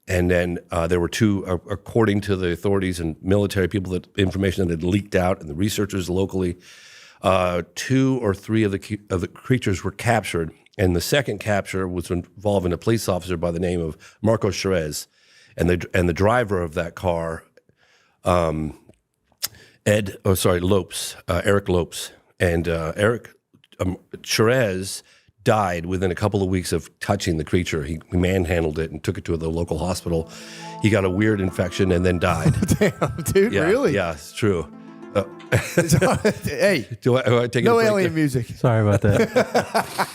then there were 2, according to the authorities and military people, that information that had leaked out, and the researchers locally, 2 or 3 of the creatures were captured. And the second capture was involving a police officer by the name of Marco Cherez, and the driver of that car, Eric Lopes, and Eric Cherez died within a couple of weeks of touching the creature. He manhandled it and took it to the local hospital. He got a weird infection and then died. Damn, dude, Yeah, really? Yeah, it's true. Hey, Do I take no a break alien there? music. Sorry about that.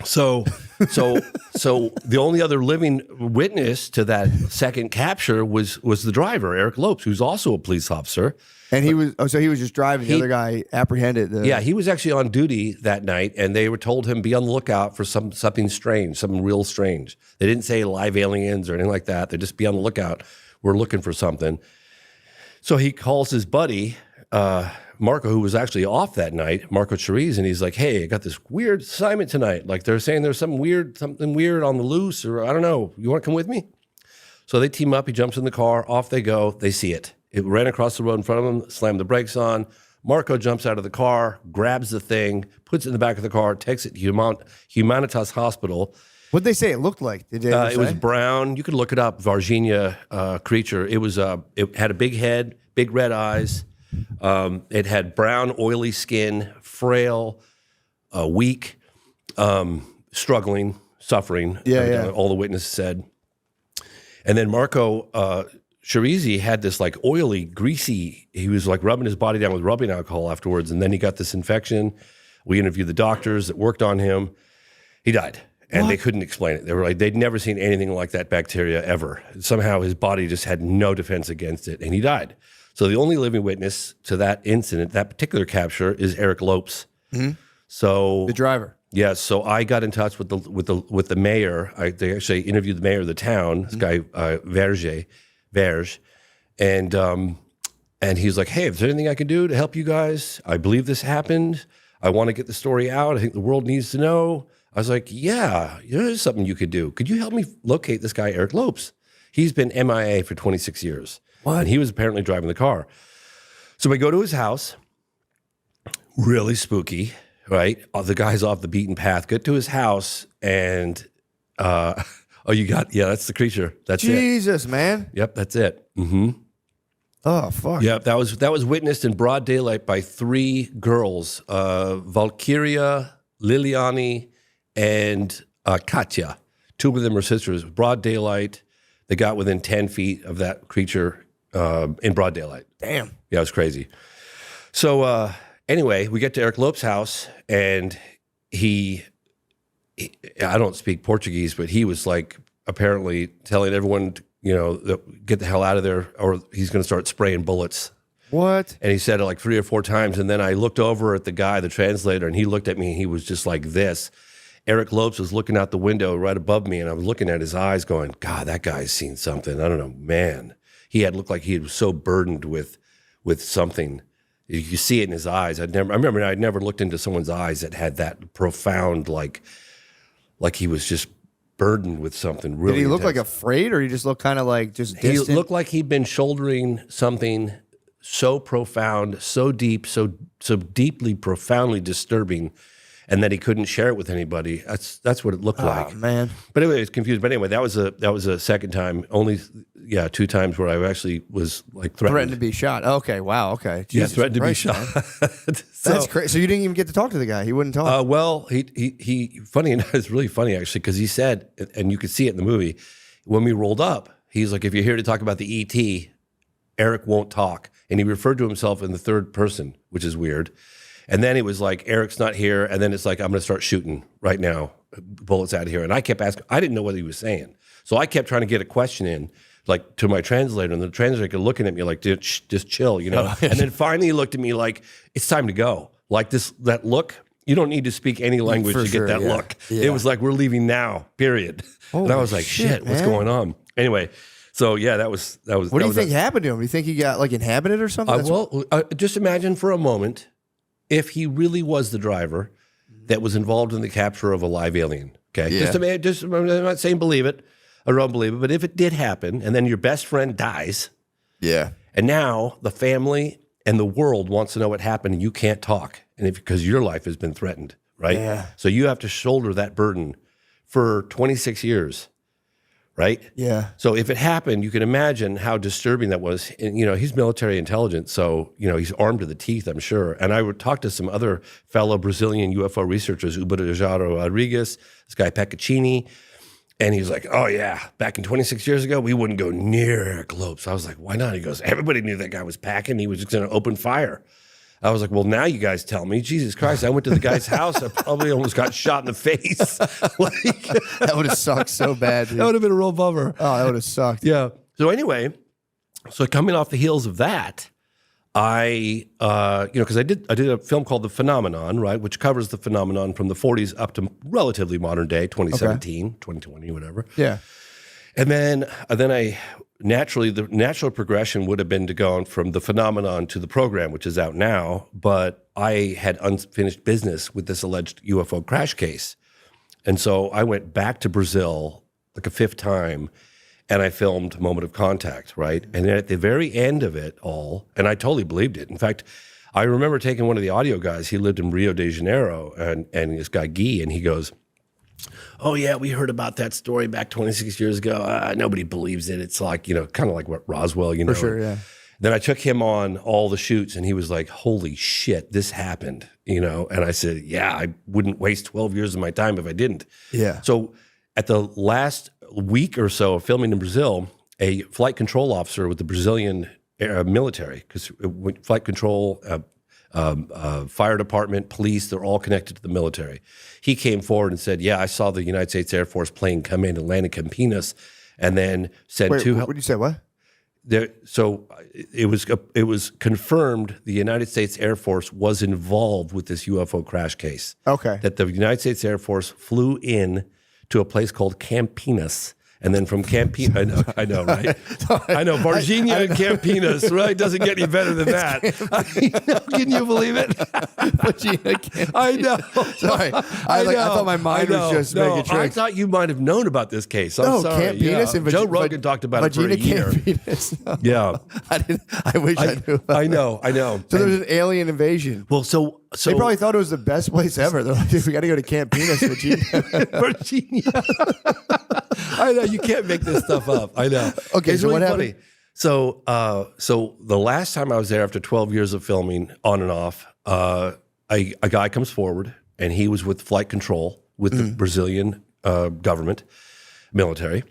So the only other living witness to that second capture was the driver, Eric Lopes, who's also a police officer. And he was just driving. The other guy apprehended. Yeah, he was actually on duty that night, and they were told him be on the lookout for something strange, something real strange. They didn't say live aliens or anything like that. They just be on the lookout. We're looking for something. So he calls his buddy, Marco, who was actually off that night, Marco Cherez, and he's like, "Hey, I got this weird assignment tonight. Like they're saying there's something weird on the loose, or I don't know. You want to come with me?" So they team up. He jumps in the car. Off they go. They see it. It ran across the road in front of them, slammed the brakes on. Marco jumps out of the car, grabs the thing, puts it in the back of the car, takes it to Humanitas Hospital. What'd they say it looked like? Did they ever It was say? brown. You could look it up. Varginha creature. It was. It had a big head, big red eyes. It had brown, oily skin, frail, weak, struggling, suffering. Yeah. All the witnesses said. And then Marco Chirizi had this like oily, greasy. He was like rubbing his body down with rubbing alcohol afterwards, and then he got this infection. We interviewed the doctors that worked on him. He died. And they couldn't explain it. They were like, they'd never seen anything like that bacteria ever. Somehow his body just had no defense against it, and he died. So the only living witness to that incident, that particular capture, is Eric Lopes. So The driver. yes, so I got in touch with the mayor. They actually interviewed the mayor of the town, this guy Verge, and he was like, "Hey, if there's anything I can do to help you guys, I believe this happened. I want to get the story out. I think the world needs to know." I was like, "Yeah, there's something you could do. Could you help me locate this guy, Eric Lopes? He's been MIA for 26 years, and he was apparently driving the car." So we go to his house. Really spooky, right? The guy's off the beaten path. Get to his house, and that's the creature. That's it. Jesus, man. Yep, that's it. Oh, fuck. Yep, that was witnessed in broad daylight by 3 girls, Valkyria, Liliani, and Katya. 2 of them are sisters. Broad daylight. They got within 10 feet of that creature in broad daylight. Damn. Yeah, it was crazy. So anyway, we get to Eric Lopes' house, and he I don't speak Portuguese, but he was like apparently telling everyone, get the hell out of there, or he's going to start spraying bullets. What? And he said it like 3 or 4 times. And then I looked over at the guy, the translator, and he looked at me, and he was just like this. Eric Lopes was looking out the window right above me, and I was looking at his eyes going, God, that guy's seen something. I don't know, man. He had looked like he was so burdened with something. You see it in his eyes. I remember I'd never looked into someone's eyes that had that profound, like he was just burdened with something really Did he look like intense. afraid, or he just looked kind of like just He distant? looked like he'd been shouldering something so profound, so deep, so deeply, profoundly disturbing, and that he couldn't share it with anybody. That's what it looked like. Man. But anyway, it's confused. But anyway, that was a second time. Only 2 times where I actually was like Threatened to be shot. Okay, wow, okay. Yeah, Jesus threatened to be Christ, shot. man. That's crazy. So you didn't even get to talk to the guy. He wouldn't talk. Well, he funny enough, it's really funny actually, because he said, and you could see it in the movie, when we rolled up, he's like, if you're here to talk about the ET, Eric won't talk. And he referred to himself in the third person, which is weird. And then it was like, Eric's not here. And then it's like, I'm going to start shooting right now, bullets out of here. And I kept asking, I didn't know what he was saying. So I kept trying to get a question in, like to my translator, and the translator looking at me like, dude, just chill, And then finally he looked at me like, it's time to go. Like that look, you don't need to speak any language For to sure, get that yeah. look. Yeah. It was like, we're leaving now, period. And I was like, shit, what's man. going on? Anyway, so yeah, that was. What do you think happened to him? Do you think he got like inhabited or something? That's Just imagine for a moment if he really was the driver that was involved in the capture of a live alien. Okay, Yeah. I'm not saying believe it or don't believe it, but if it did happen, and then your best friend dies, yeah. and now the family and the world wants to know what happened, and you can't talk, and because your life has been threatened, right? Yeah. So you have to shoulder that burden for 26 years. Right? Yeah. So if it happened, you can imagine how disturbing that was. And, he's military intelligence, so, he's armed to the teeth, I'm sure. And I would talk to some other fellow Brazilian UFO researchers, Uberajaro Rodriguez, this guy Peccaccini, and he was like, oh, yeah, back in 26 years ago, we wouldn't go near Eric Lopes. I was like, why not? He goes, everybody knew that guy was packing. He was just going to open fire. I was like, well, now you guys tell me. Jesus Christ, I went to the guy's house. I probably almost got shot in the face. That would have sucked so bad, dude. That would have been a real bummer. Oh, that would have sucked. Yeah. So anyway, coming off the heels of that, I, because I did a film called The Phenomenon, right, which covers the phenomenon from the 40s up to relatively modern day, 2017, 2020, whatever. Yeah. And then naturally, the natural progression would have been to go from the phenomenon to the program, which is out now. But I had unfinished business with this alleged UFO crash case. And so I went back to Brazil like a 5th time, and I filmed Moment of Contact, right? And then at the very end of it all, and I totally believed it. In fact, I remember taking one of the audio guys. He lived in Rio de Janeiro, and this guy Guy, and he goes, "Oh yeah, we heard about that story back 26 years ago. Nobody believes it. It's like, kind of like what Roswell, For sure, yeah. Then I took him on all the shoots, and he was like, "Holy shit, this happened," And I said, "Yeah, I wouldn't waste 12 years of my time if I didn't." Yeah. So at the last week or so of filming in Brazil, a flight control officer with the Brazilian military, because flight control, fire department, police, they're all connected to the military. He came forward and said, "Yeah, I saw the United States Air Force plane come in and land in Campinas, and then send Wait, two." what did you say? What? So it was confirmed the United States Air Force was involved with this UFO crash case. Okay. That the United States Air Force flew in to a place called Campinas. And then from Campinas, I know, right? I know, Varginha and Campinas, right? Doesn't get any better than that. Can you believe it? I know. Sorry. I thought my mind was just making tricks. I thought you might have known about this case. I'm sorry. Campinas and Joe Rogan talked about it for a year. Campinas. No. Yeah. I wish I knew about I know. So there was an alien invasion. Well, so They probably thought it was the best place ever. They're like, "Dude, we got to go to Campinas, Virginia." Virginia. I know, you can't make this stuff up. I know. Okay, It's so really what funny. happened? So the last time I was there after 12 years of filming on and off, a guy comes forward, and he was with flight control with the Brazilian government, military.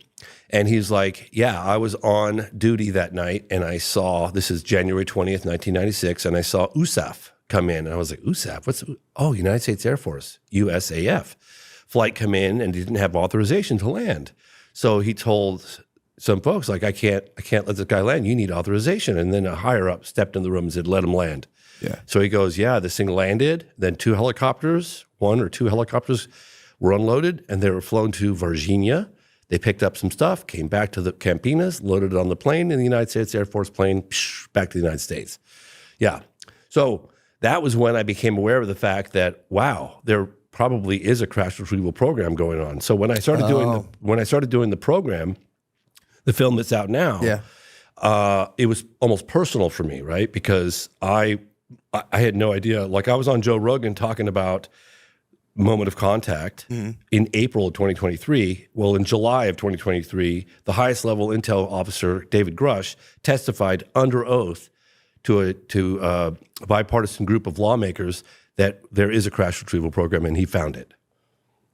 And he's like, "Yeah, I was on duty that night, and I saw," this is January 20th, 1996, "and I saw USAF come in." And I was like, "USAF? United States Air Force, USAF. Flight come in and didn't have authorization to land." So he told some folks, like, I can't let this guy land. You need authorization. And then a higher up stepped in the room and said, "Let him land." Yeah. So he goes, "Yeah, this thing landed. Then one or two helicopters were unloaded, and they were flown to Varginha. They picked up some stuff, came back to the Campinas, loaded it on the plane, and the United States Air Force plane, back to the United States." Yeah. So that was when I became aware of the fact that, wow, there probably is a crash retrieval program going on. So when I started doing the program, the film that's out now, it was almost personal for me, right? Because I had no idea. Like, I was on Joe Rogan talking about moment of contact in April of 2023. Well, in July of 2023, the highest level intel officer, David Grush, testified under oath to a bipartisan group of lawmakers that there is a crash retrieval program, and he found it.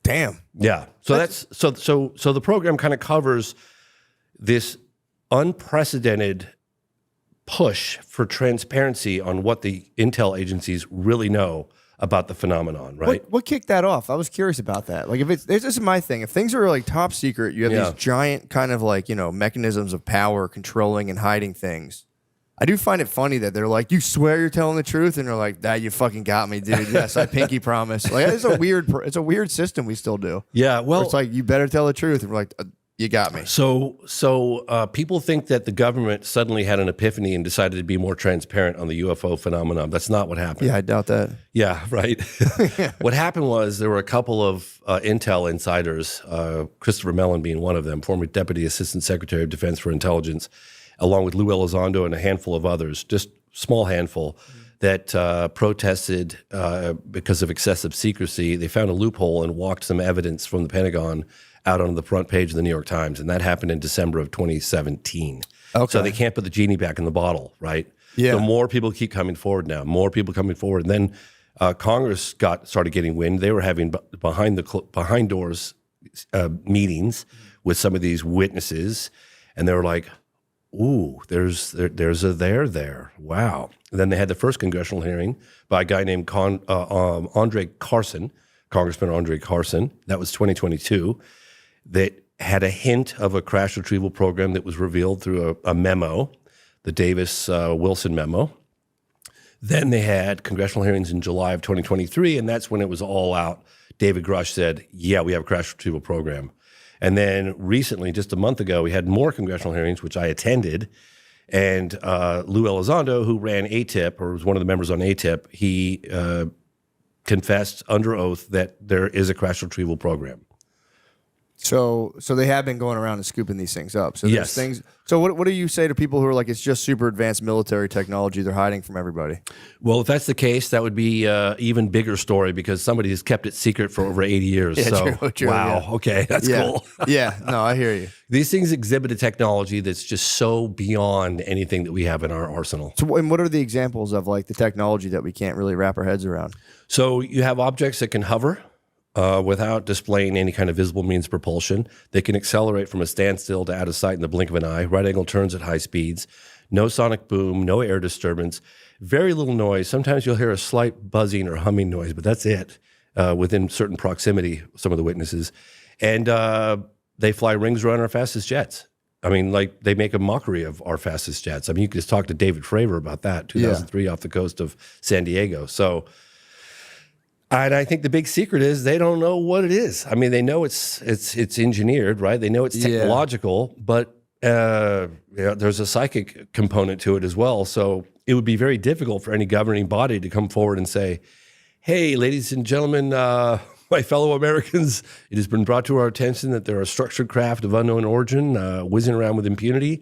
Damn. Yeah. So that's the program kind of covers this unprecedented push for transparency on what the intel agencies really know about the phenomenon, right? What kicked that off? I was curious about that. Like, this is my thing. If things are like top secret, you have these giant kind of like, mechanisms of power controlling and hiding things. I do find it funny that they're like, "You swear you're telling the truth?" And they're like, "That you fucking got me, dude. Yes, I pinky promise." Like, it's a weird system we still do. Yeah. Well, Where it's like, you better tell the truth. And we're like, "You got me." So people think that the government suddenly had an epiphany and decided to be more transparent on the UFO phenomenon. That's not what happened. Yeah, I doubt that. Yeah, right. What happened was there were a couple of intel insiders, Christopher Mellon being one of them, former Deputy Assistant Secretary of Defense for Intelligence, along with Lou Elizondo and a handful of others, just small handful, that protested because of excessive secrecy. They found a loophole and walked some evidence from the Pentagon out on the front page of the New York Times, and that happened in December of 2017. Okay. So they can't put the genie back in the bottle, right? Yeah. So more people keep coming forward now, more people coming forward. And then Congress started getting wind. They were having behind doors meetings with some of these witnesses, and they were like, "Ooh, there's a there. Wow." And then they had the first congressional hearing by a guy named Andre Carson, Congressman Andre Carson. That was 2022. That had a hint of a crash retrieval program that was revealed through a memo, the Davis-Wilson memo. Then they had congressional hearings in July of 2023, and that's when it was all out. David Grush said, "Yeah, we have a crash retrieval program." And then recently, just a month ago, we had more congressional hearings, which I attended. And Lou Elizondo, who ran ATIP, or was one of the members on ATIP, he confessed under oath that there is a crash retrieval program. So they have been going around and scooping these things up. So there's Yes. things. So what do you say to people who are like, it's just super advanced military technology they're hiding from everybody? Well, if that's the case, that would be an even bigger story because somebody has kept it secret for over 80 years. Yeah, so, true, wow. yeah. Okay, that's Yeah. cool. Yeah. No, I hear you. These things exhibit a technology that's just so beyond anything that we have in our arsenal. So and what are the examples of like the technology that we can't really wrap our heads around? So you have objects that can hover without displaying any kind of visible means of propulsion. They can accelerate from a standstill to out of sight in the blink of an eye, right angle turns at high speeds, no sonic boom, no air disturbance, very little noise. Sometimes you'll hear a slight buzzing or humming noise, but that's it within certain proximity, some of the witnesses. And they fly rings around our fastest jets. I mean, like they make a mockery of our fastest jets. I mean, you could just talk to David Fravor about that, 2003 off the coast of San Diego. So, and I think the big secret is they don't know what it is. I mean, they know it's engineered, right? They know it's technological, but there's a psychic component to it as well. So it would be very difficult for any governing body to come forward and say, "Hey, ladies and gentlemen, my fellow Americans, it has been brought to our attention that there are structured craft of unknown origin whizzing around with impunity.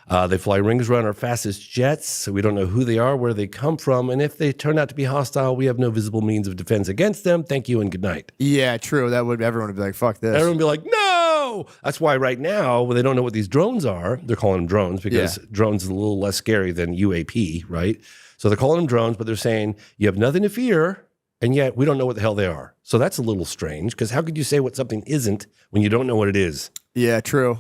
They fly rings around our fastest jets, so we don't know who they are, where they come from, and if they turn out to be hostile, we have no visible means of defense against them. Thank you and good night." Yeah, true. Everyone would be like, fuck this. Everyone would be like, "No!" That's why right now, when they don't know what these drones are, they're calling them drones because drones is a little less scary than UAP, right? So they're calling them drones, but they're saying, you have nothing to fear, and yet we don't know what the hell they are. So that's a little strange, because how could you say what something isn't when you don't know what it is? Yeah, true.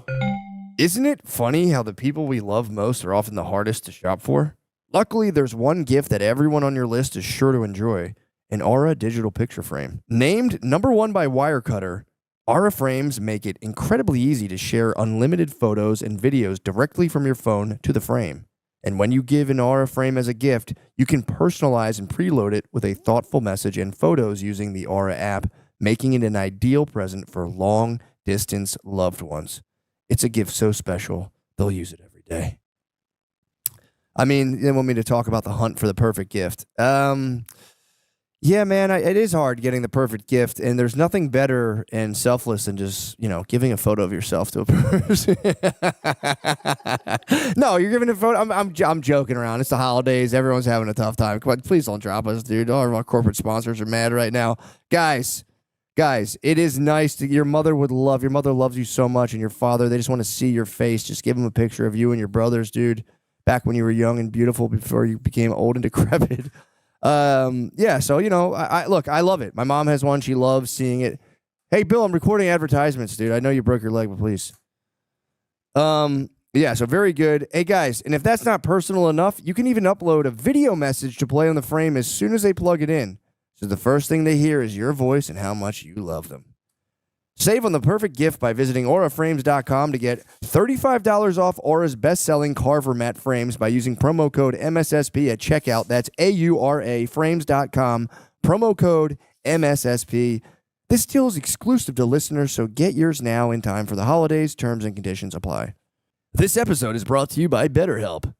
Isn't it funny how the people we love most are often the hardest to shop for? Luckily, there's one gift that everyone on your list is sure to enjoy, an Aura digital picture frame. Named #1 by Wirecutter, Aura frames make it incredibly easy to share unlimited photos and videos directly from your phone to the frame. And when you give an Aura frame as a gift, you can personalize and preload it with a thoughtful message and photos using the Aura app, making it an ideal present for long-distance loved ones. It's a gift so special, they'll use it every day. I mean, they want me to talk about the hunt for the perfect gift. Yeah, man, it is hard getting the perfect gift, and there's nothing better and selfless than just, giving a photo of yourself to a person. No, you're giving a photo. I'm joking around. It's the holidays. Everyone's having a tough time. Come on, please don't drop us, dude. All of our corporate sponsors are mad right now. Guys, it is nice your mother loves you so much, and your father, they just want to see your face. Just give them a picture of you and your brothers, dude, back when you were young and beautiful before you became old and decrepit. Yeah, so, I love it. My mom has one. She loves seeing it. Hey, Bill, I'm recording advertisements, dude. I know you broke your leg, but please. Yeah, so very good. Hey, guys, and if that's not personal enough, you can even upload a video message to play on the frame as soon as they plug it in. So the first thing they hear is your voice and how much you love them. Save on the perfect gift by visiting auraframes.com to get $35 off Aura's best-selling Carver mat frames by using promo code MSSP at checkout. That's auraframes.com, promo code MSSP. This deal is exclusive to listeners, so get yours now in time for the holidays. Terms and conditions apply. This episode is brought to you by BetterHelp.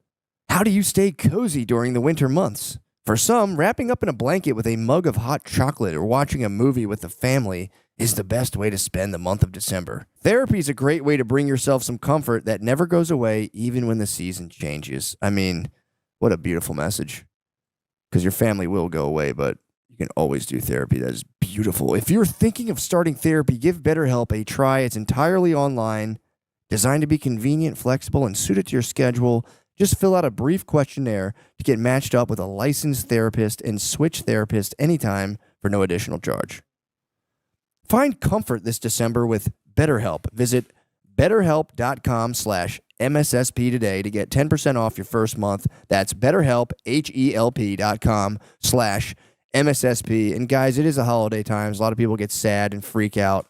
How do you stay cozy during the winter months? For some, wrapping up in a blanket with a mug of hot chocolate or watching a movie with the family is the best way to spend the month of December. Therapy is a great way to bring yourself some comfort that never goes away even when the season changes. I mean, what a beautiful message. Because your family will go away, but you can always do therapy. That is beautiful. If you're thinking of starting therapy, give BetterHelp a try. It's entirely online, designed to be convenient, flexible, and suited to your schedule. Just fill out a brief questionnaire to get matched up with a licensed therapist and switch therapist anytime for no additional charge. Find comfort this December with BetterHelp. Visit BetterHelp.com/MSSP today to get 10% off your first month. That's BetterHelp, HELP.com/MSSP. And guys, it is the holiday times. A lot of people get sad and freak out.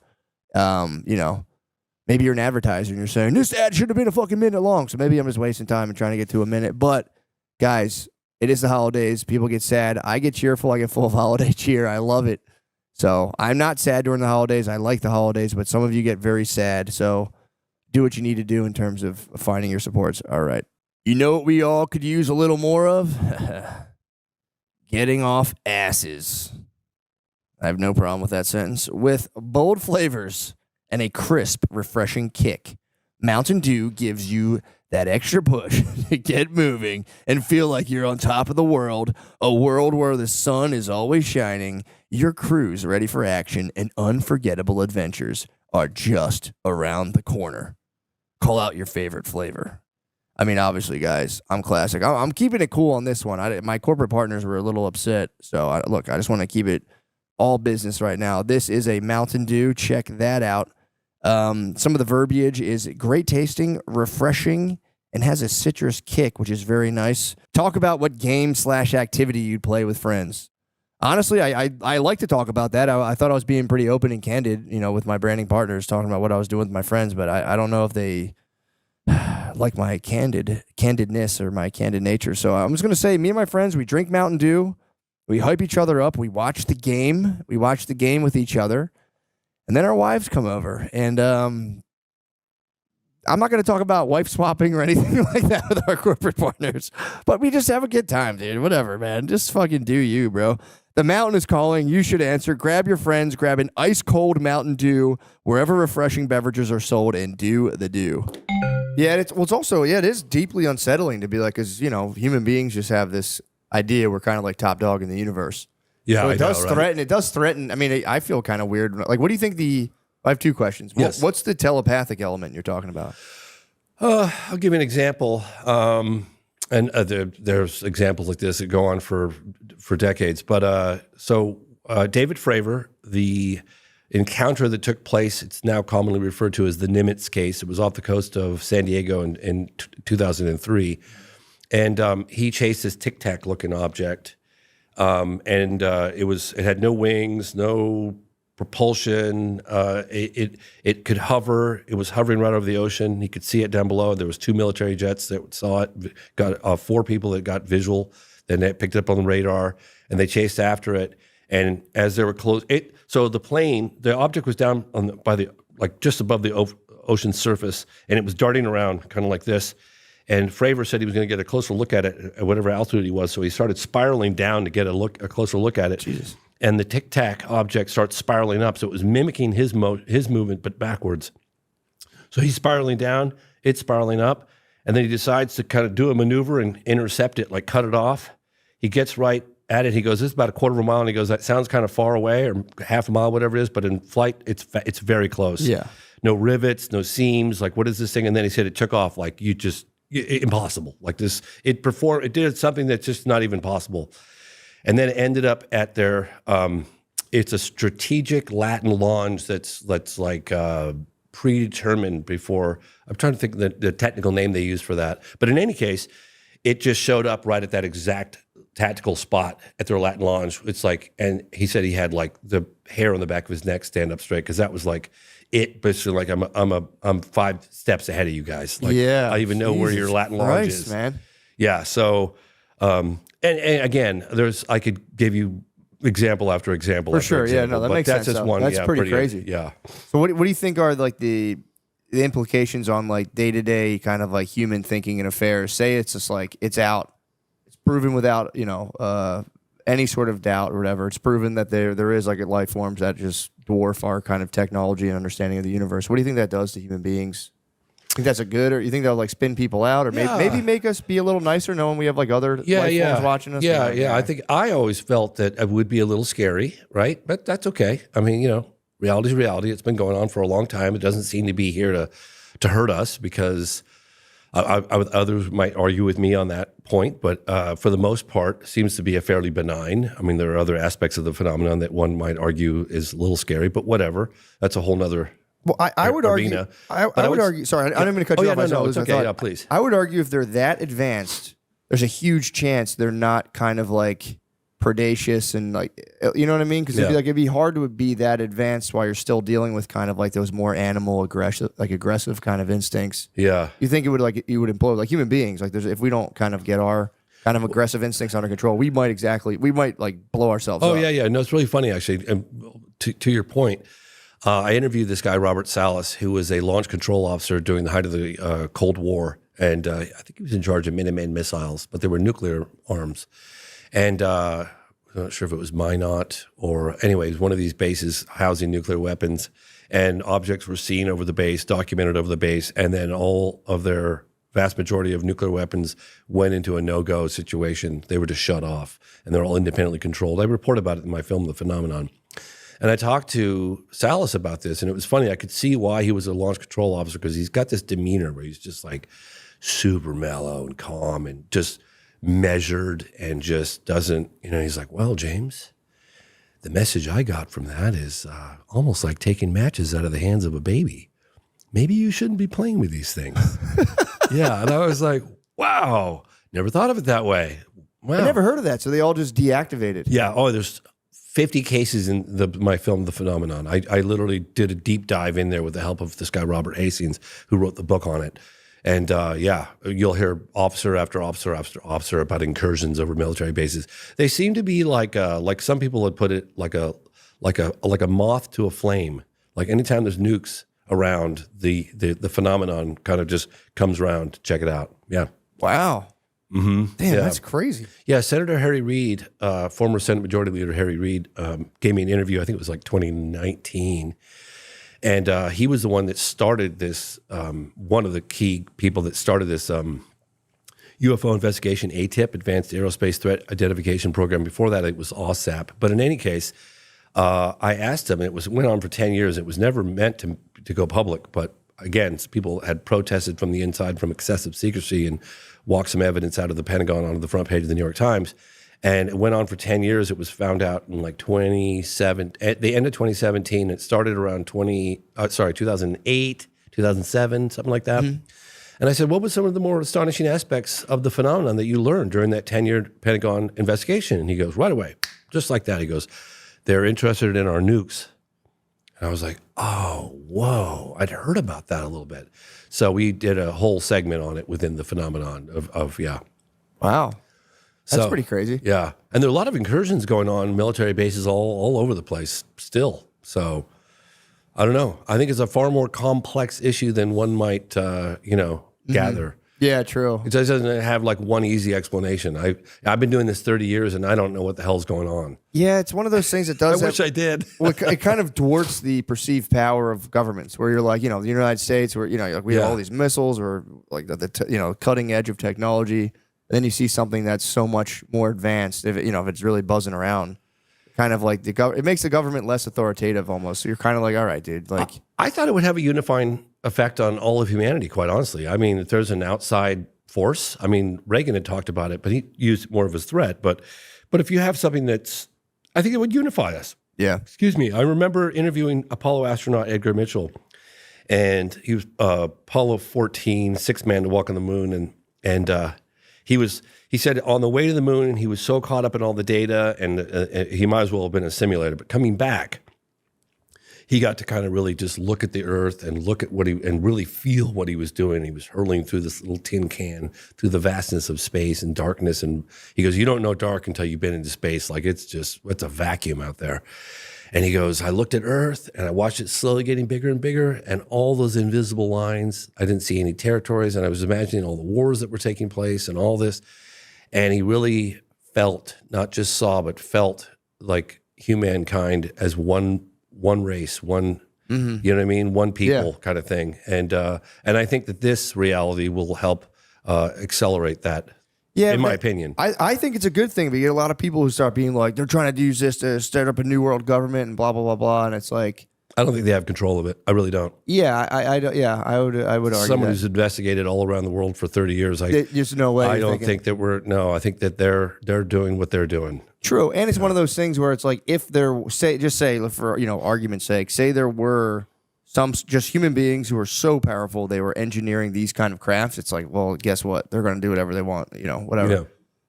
Maybe you're an advertiser and you're saying, this ad should have been a fucking minute long. So maybe I'm just wasting time and trying to get to a minute. But guys, it is the holidays. People get sad. I get cheerful. I get full of holiday cheer. I love it. So I'm not sad during the holidays. I like the holidays, but some of you get very sad. So do what you need to do in terms of finding your supports. All right. You know what we all could use a little more of? Getting off asses. I have no problem with that sentence. With bold flavors and a crisp, refreshing kick. Mountain Dew gives you that extra push to get moving and feel like you're on top of the world, a world where the sun is always shining. Your crew's ready for action, and unforgettable adventures are just around the corner. Call out your favorite flavor. I mean, obviously, guys, I'm classic. I'm keeping it cool on this one. My corporate partners were a little upset. So, I just want to keep it all business right now. This is a Mountain Dew. Check that out. Some of the verbiage is great tasting, refreshing, and has a citrus kick, which is very nice. Talk about what game/activity you'd play with friends. Honestly, I like to talk about that. I thought I was being pretty open and candid, with my branding partners, talking about what I was doing with my friends, but I don't know if they like my candidness or my candid nature. So I'm just going to say, me and my friends, we drink Mountain Dew, we hype each other up, we watch the game with each other, and then our wives come over. And I'm not going to talk about wife swapping or anything like that with our corporate partners, but we just have a good time, dude. Whatever, man. Just fucking do you, bro. The mountain is calling. You should answer. Grab your friends. Grab an ice-cold Mountain Dew wherever refreshing beverages are sold, and do the do. Yeah, it is deeply unsettling to be like, because, human beings just have this idea we're kind of like top dog in the universe. Yeah, So I know, right? it does threaten. I mean, I feel kind of weird. Like, what do you think I have two questions. Yes. What's the telepathic element you're talking about? I'll give you an example. There's examples like this that go on for decades. But so David Fravor, the encounter that took place, it's now commonly referred to as the Nimitz case. It was off the coast of San Diego in 2003. And he chased this Tic Tac looking object. It had no wings, no propulsion. It could hover. It was hovering right over the ocean. He could see it down below. There was 2 military jets that saw it. Got 4 people that got visual. Then they picked it up on the radar, and they chased after it. And as they were close, so the object was down just above the ocean surface, and it was darting around kind of like this. And Fravor said he was going to get a closer look at it at whatever altitude he was. So he started spiraling down to get a closer look at it. Jesus. And the Tic Tac object starts spiraling up. So it was mimicking his movement, but backwards. So he's spiraling down, it's spiraling up. And then he decides to kind of do a maneuver and intercept it, like cut it off. He gets right at it. He goes, this is about a quarter of a mile. And he goes, that sounds kind of far away, or half a mile, whatever it is. But in flight, it's very close. Yeah. No rivets, no seams. Like, what is this thing? And then he said it took off. Like, impossible. Like this, it did something that's just not even possible. And then it ended up at their, it's a strategic Latin launch that's like predetermined before. I'm trying to think the technical name they use for that. But in any case, it just showed up right at that exact tactical spot at their Latin launch. It's like, and he said he had like the hair on the back of his neck stand up straight, because that was like it. Basically, like I'm 5 steps ahead of you guys. Like, yeah, I even know where your Latin launch is, man. Yeah. So, and again, I could give you example after example. For after sure. example, Yeah. No, that but makes that's sense. just Though. one. That's Yeah, pretty crazy. Yeah. So what do you think are like the implications on like day-to-day kind of like human thinking and affairs? Say it's just like it's out, it's proven without any sort of doubt or whatever. It's proven that there is like life forms that just dwarf our kind of technology and understanding of the universe. What do you think that does to human beings? Think that's a good, or you think that'll like spin people out, or maybe make us be a little nicer knowing we have like other life forms watching us? Yeah. I think I always felt that it would be a little scary, right? But that's okay. I mean, reality's reality. It's been going on for a long time. It doesn't seem to be here to hurt us, because others might argue with me on that point, but for the most part, it seems to be a fairly benign. I mean, there are other aspects of the phenomenon that one might argue is a little scary, but whatever. That's a whole nother. Well, I would arena. argue. I would argue. Sorry, I'm going to cut you off. No, it's okay. Yeah, please. I would argue if they're that advanced, there's a huge chance they're not kind of like predacious and like, you know what I mean? Because it'd be hard to be that advanced while you're still dealing with kind of like those more animal aggressive kind of instincts. Yeah. You think you would implode like human beings? Like if we don't kind of get our kind of aggressive instincts under control, we might like blow ourselves up. Oh yeah. No, it's really funny actually. And to your point. I interviewed this guy, Robert Salas, who was a launch control officer during the height of the Cold War. And I think he was in charge of Minuteman missiles, but they were nuclear arms. And I'm not sure if it was Minot or anyways, one of these bases housing nuclear weapons, and objects were seen over the base, documented over the base, and then all of their vast majority of nuclear weapons went into a no-go situation. They were just shut off, and they're all independently controlled. I report about it in my film, The Phenomenon. And I talked to Salas about this, and it was funny. I could see why he was a launch control officer, because he's got this demeanor where he's just like super mellow and calm and just measured and just doesn't, he's like, well, James, the message I got from that is almost like taking matches out of the hands of a baby. Maybe you shouldn't be playing with these things. Yeah. And I was like, wow, never thought of it that way. Wow. I never heard of that. So they all just deactivated. Yeah. Oh, there's 50 cases in my film, The Phenomenon. I literally did a deep dive in there with the help of this guy, Robert Hastings, who wrote the book on it. And you'll hear officer after officer after officer about incursions over military bases. They seem to be like some people had put it, like a moth to a flame. Like anytime there's nukes around, the phenomenon kind of just comes around. Check it out. Yeah. Wow. Mm-hmm. Damn, Yeah. that's crazy. Yeah, Senator Harry Reid, former Senate Majority Leader Harry Reid, gave me an interview. I think it was like 2019. And he was the one that started this, one of the key people that started this UFO investigation, ATIP, Advanced Aerospace Threat Identification Program. Before that, it was OSAP. But in any case, I asked him, and it went on for 10 years. It was never meant to go public. But again, people had protested from the inside from excessive secrecy and walked some evidence out of the Pentagon onto the front page of the New York Times. And it went on for 10 years. It was found out in like at the end of 2017. It started around 2008, 2007, something like that. Mm-hmm. And I said, what were some of the more astonishing aspects of the phenomenon that you learned during that 10-year Pentagon investigation? And he goes, right away, just like that. He goes, they're interested in our nukes. And I was like, oh, whoa, I'd heard about that a little bit. So we did a whole segment on it within the phenomenon of Wow. That's So, pretty crazy. Yeah. And there are a lot of incursions going on, military bases all over the place still. So I don't know. I think it's a far more complex issue than one might, gather. Yeah, true. It just doesn't have like one easy explanation. I've been doing this 30 years and I don't know what the hell's going on. Yeah, it's one of those things that does. I wish I did. Well, it kind of dwarfs the perceived power of governments, where you're like, the United States, where like we have all these missiles, or like the cutting edge of technology. And then you see something that's so much more advanced. If it's really buzzing around, kind of like it makes the government less authoritative almost. So you're kind of like, all right, dude. Like, I thought it would have a unifying effect on all of humanity, quite honestly. I mean, if there's an outside force, I mean, Reagan had talked about it, but he used it more of a threat. But if you have something I think it would unify us. yeah, Excuse me. I remember interviewing Apollo astronaut Edgar Mitchell, and he was Apollo 14, sixth man to walk on the moon, and he said on the way to the moon, he was so caught up in all the data, and he might as well have been a simulator. But coming back, he got to kind of really just look at the Earth and look at and really feel what he was doing. He was hurling through this little tin can through the vastness of space and darkness. And he goes, you don't know dark until you've been into space. Like it's a vacuum out there. And he goes, I looked at Earth and I watched it slowly getting bigger and bigger, and all those invisible lines, I didn't see any territories, and I was imagining all the wars that were taking place and all this. And he really felt, not just saw, but felt like humankind as one race, one, you know what I mean? One people kind of thing. And I think that this reality will help accelerate that. Yeah, in my opinion. I think it's a good thing. But you get a lot of people who start being like, they're trying to use this to start up a new world government and blah blah blah blah. And it's like, I don't think they have control of it. I really don't. yeah, I would argue Someone that. who's investigated all around the world for 30 years. There's no way. I you're don't thinking- think that I think that they're doing what they're doing. True, and it's one of those things where it's like, if there say for argument's sake, say there were some just human beings who are so powerful they were engineering these kind of crafts. It's like, well, guess what? They're going to do whatever they want, whatever. Yeah.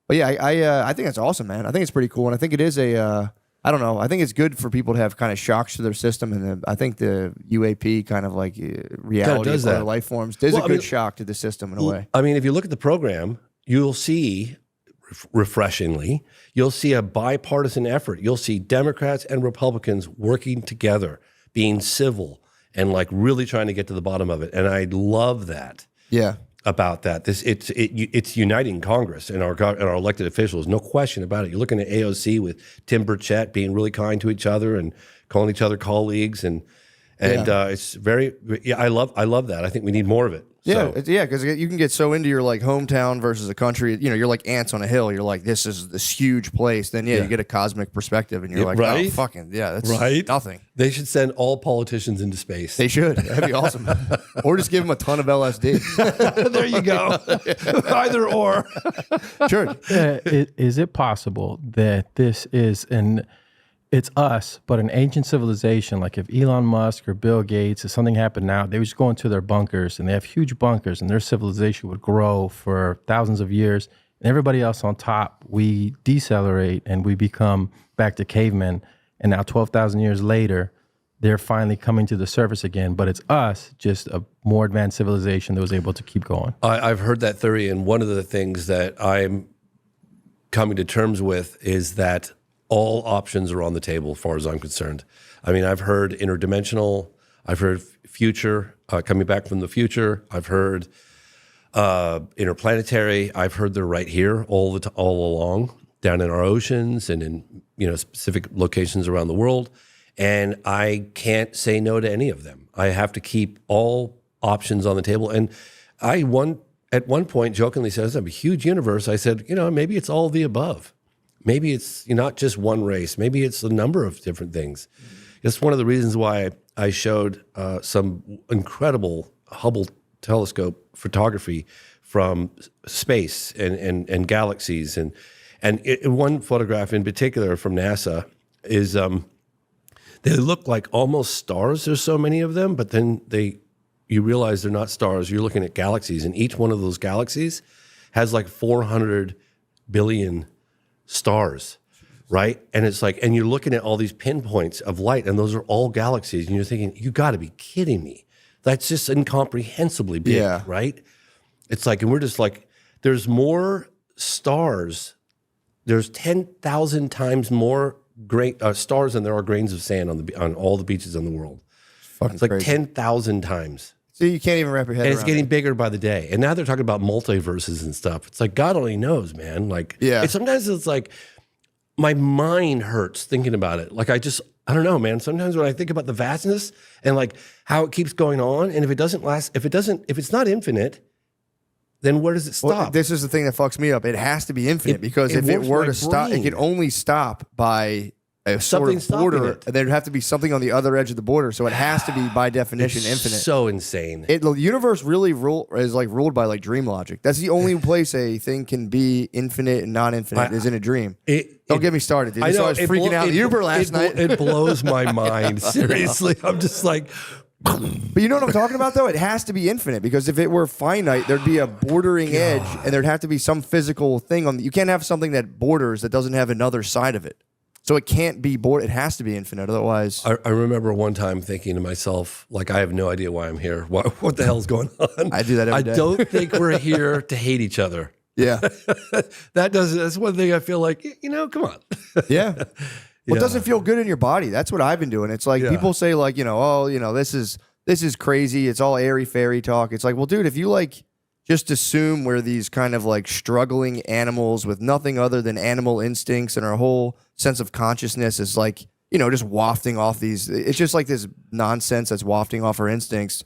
But yeah, I think that's awesome, man. I think it's pretty cool, and I think it is I don't know. I think it's good for people to have kind of shocks to their system, and I think the UAP kind of like reality does of other that. life forms is Well, a I good mean- shock to the system in a way. I mean, if you look at the program, you'll see, refreshingly, you'll see a bipartisan effort. You'll see Democrats and Republicans working together, being civil, and like really trying to get to the bottom of it. And I love that. Yeah. about that. It's uniting Congress and our elected officials, no question about it. You're looking at AOC with Tim Burchett being really kind to each other and calling each other colleagues, and it's very I love that. I think we need more of it. Yeah, So, because you can get so into your like hometown versus a country. You know, you're like ants on a hill. You're like, this is this huge place. Then you get a cosmic perspective, and you're like, right? oh, fucking that's Right? nothing. They should send all politicians into space. They should. That'd be awesome. Or just give them a ton of LSD. There you go. Either or. Sure. Is it possible that this is it's us, but an ancient civilization? Like if Elon Musk or Bill Gates, if something happened now, they would just go into their bunkers, and they have huge bunkers, and their civilization would grow for thousands of years. And everybody else on top, we decelerate and we become back to cavemen. And now 12,000 years later, they're finally coming to the surface again. But it's us, just a more advanced civilization that was able to keep going. I've heard that theory, and one of the things that I'm coming to terms with is that all options are on the table as far as I'm concerned. I mean, I've heard interdimensional, I've heard future, coming back from the future, I've heard interplanetary, I've heard they're right here all along, down in our oceans and in specific locations around the world. And I can't say no to any of them. I have to keep all options on the table. And at one point jokingly said, "It's a huge universe." I said, maybe it's all of the above. Maybe it's not just one race. Maybe it's a number of different things. It's one of the reasons why I showed some incredible Hubble telescope photography from space and galaxies. And one photograph in particular from NASA is they look like almost stars. There's so many of them, but then you realize they're not stars. You're looking at galaxies, and each one of those galaxies has like 400 billion stars, right? And it's like, and you're looking at all these pinpoints of light, and those are all galaxies, and you're thinking, you got to be kidding me. That's just incomprehensibly big, right? It's like, and we're just like, there's more stars. There's 10,000 times more stars than there are grains of sand on all the beaches in the world. It's like 10,000 times. So you can't even wrap your head And around it's getting it. bigger by the day. And now they're talking about multiverses and stuff. It's like, God only knows, man. Like, and sometimes it's like, my mind hurts thinking about it. Like, I don't know, man. Sometimes when I think about the vastness and like how it keeps going on, and if it's not infinite, then where does it stop? Well, this is the thing that fucks me up. It has to be infinite because if it warps were my to stop, it brain. could only stop by a sort Something of stopping border. it. There'd have to be something on the other edge of the border. So it has to be by definition infinite. So insane. The universe really is like ruled by like dream logic. That's the only place a thing can be infinite and not infinite is in a dream. Don't get me started, dude. I was freaking out in Uber last night. It blows my mind. Seriously. I'm just like, But you know what I'm talking about, though? It has to be infinite because if it were finite, there'd be a bordering edge, and there'd have to be some physical thing on. You can't have something that borders that doesn't have another side of it. So it can't be It has to be infinite, otherwise. I remember one time thinking to myself, like, I have no idea why I'm here. What the hell's going on? I do that every day. I don't think we're here to hate each other. Yeah, That's one thing I feel like, come on. yeah. Well, it doesn't feel good in your body. That's what I've been doing. It's like people say, like, this is crazy. It's all airy fairy talk. It's like, well, dude, if you like just assume we're these kind of like struggling animals with nothing other than animal instincts, and our whole sense of consciousness is like, just wafting off these. It's just like this nonsense that's wafting off our instincts.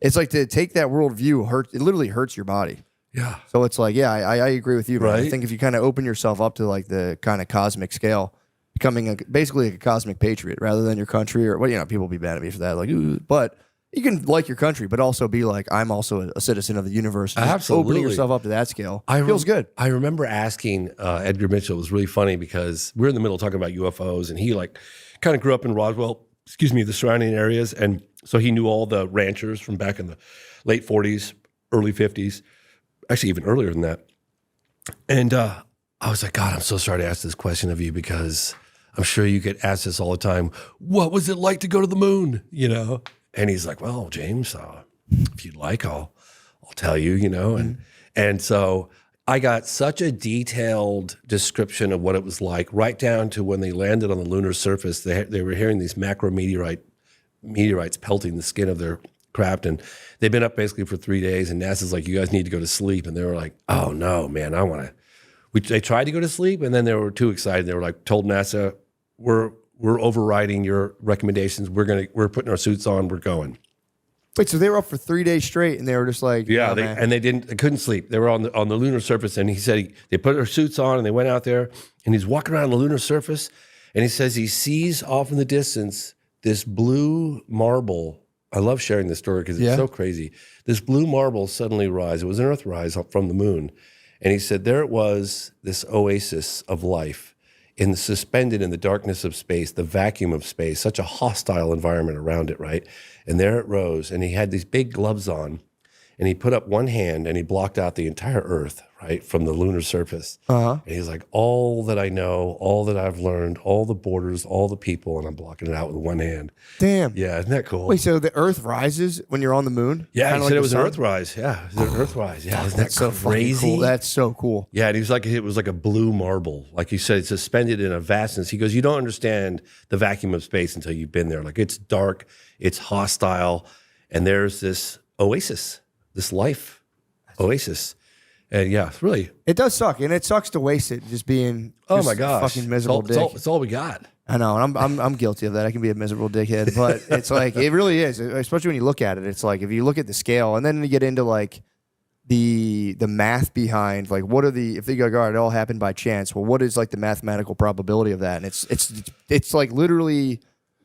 It's like to take that worldview it literally hurts your body. Yeah. So it's like, I agree with you, man. I Right. think if you kind of open yourself up to like the kind of cosmic scale, becoming basically a cosmic patriot rather than your country or people be mad at me for that. Like, ooh, but you can like your country, but also be like, I'm also a citizen of the universe. And just Absolutely. opening yourself up to that scale I feels good. I remember asking Edgar Mitchell. It was really funny because we're in the middle talking about UFOs, and he like kind of grew up in Roswell, the surrounding areas. And so he knew all the ranchers from back in the late 40s, early 50s, actually even earlier than that. And I was like, God, I'm so sorry to ask this question of you because I'm sure you get asked this all the time. What was it like to go to the moon? And he's like, well, James, if you'd like, I'll tell you, And so I got such a detailed description of what it was like, right down to when they landed on the lunar surface. They were hearing these macrometeorites pelting the skin of their craft, and they've been up basically for 3 days. And NASA's like, you guys need to go to sleep, and they were like, oh no, man, I want to. They tried to go to sleep, and then they were too excited. They were like, told NASA, we're overriding your recommendations. We're putting our suits on. We're going. Wait, so they were up for 3 days straight, and they were just like, Yeah, "Oh, they, man." and they couldn't sleep. They were on the lunar surface, and he said they put their suits on, and they went out there, and he's walking around the lunar surface, and he says he sees off in the distance this blue marble. I love sharing this story because it's so crazy. This blue marble suddenly rise. It was an Earthrise up from the moon, and he said there it was, this oasis of life, suspended in the darkness of space, the vacuum of space, such a hostile environment around it, right? And there it rose, and he had these big gloves on, and he put up one hand and he blocked out the entire Earth, right, from the lunar surface. And he's like, all that I know, all that I've learned, all the borders, all the people, and I'm blocking it out with one hand. Damn. Yeah, isn't that cool? Wait, so the Earth rises when you're on the moon? Yeah, Kinda he like said it the was an sun? Earthrise. Yeah, it was an Earthrise. Yeah, isn't that That's so fucking crazy? cool. That's so cool. Yeah, and he was like, it was like a blue marble. Like you said, it's suspended in a vastness. He goes, you don't understand the vacuum of space until you've been there. Like it's dark, it's hostile, and there's this oasis, this life oasis. And yeah, it's really, It does suck, and it sucks to waste it just being oh just my a gosh. fucking miserable it's all, dick. it's all we got. I know, and I'm guilty of that. I can be a miserable dickhead, but it's like it really is, especially when you look at it. It's like if you look at the scale, and then you get into like the math behind like what are the if they go, all right, it all happened by chance. Well, what is like the mathematical probability of that? And it's like literally.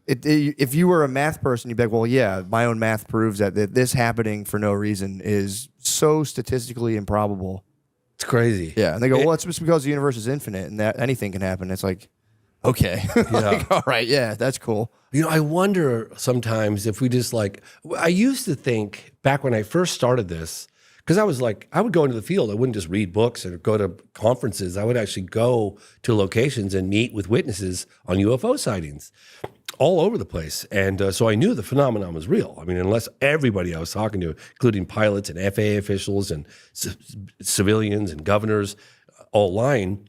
If you were a math person, you'd be like, well, yeah, my own math proves that this happening for no reason is so statistically improbable. It's crazy. Yeah, and they go, well, it's just because the universe is infinite and that anything can happen. It's like, okay, like, all right, yeah, that's cool. You know, I wonder sometimes if we just like, I used to think back when I first started this, because I was like, I would go into the field. I wouldn't just read books or go to conferences. I would actually go to locations and meet with witnesses on UFO sightings all over the place. And so I knew the phenomenon was real. I mean, unless everybody I was talking to, including pilots and FAA officials and civilians and governors, all lying,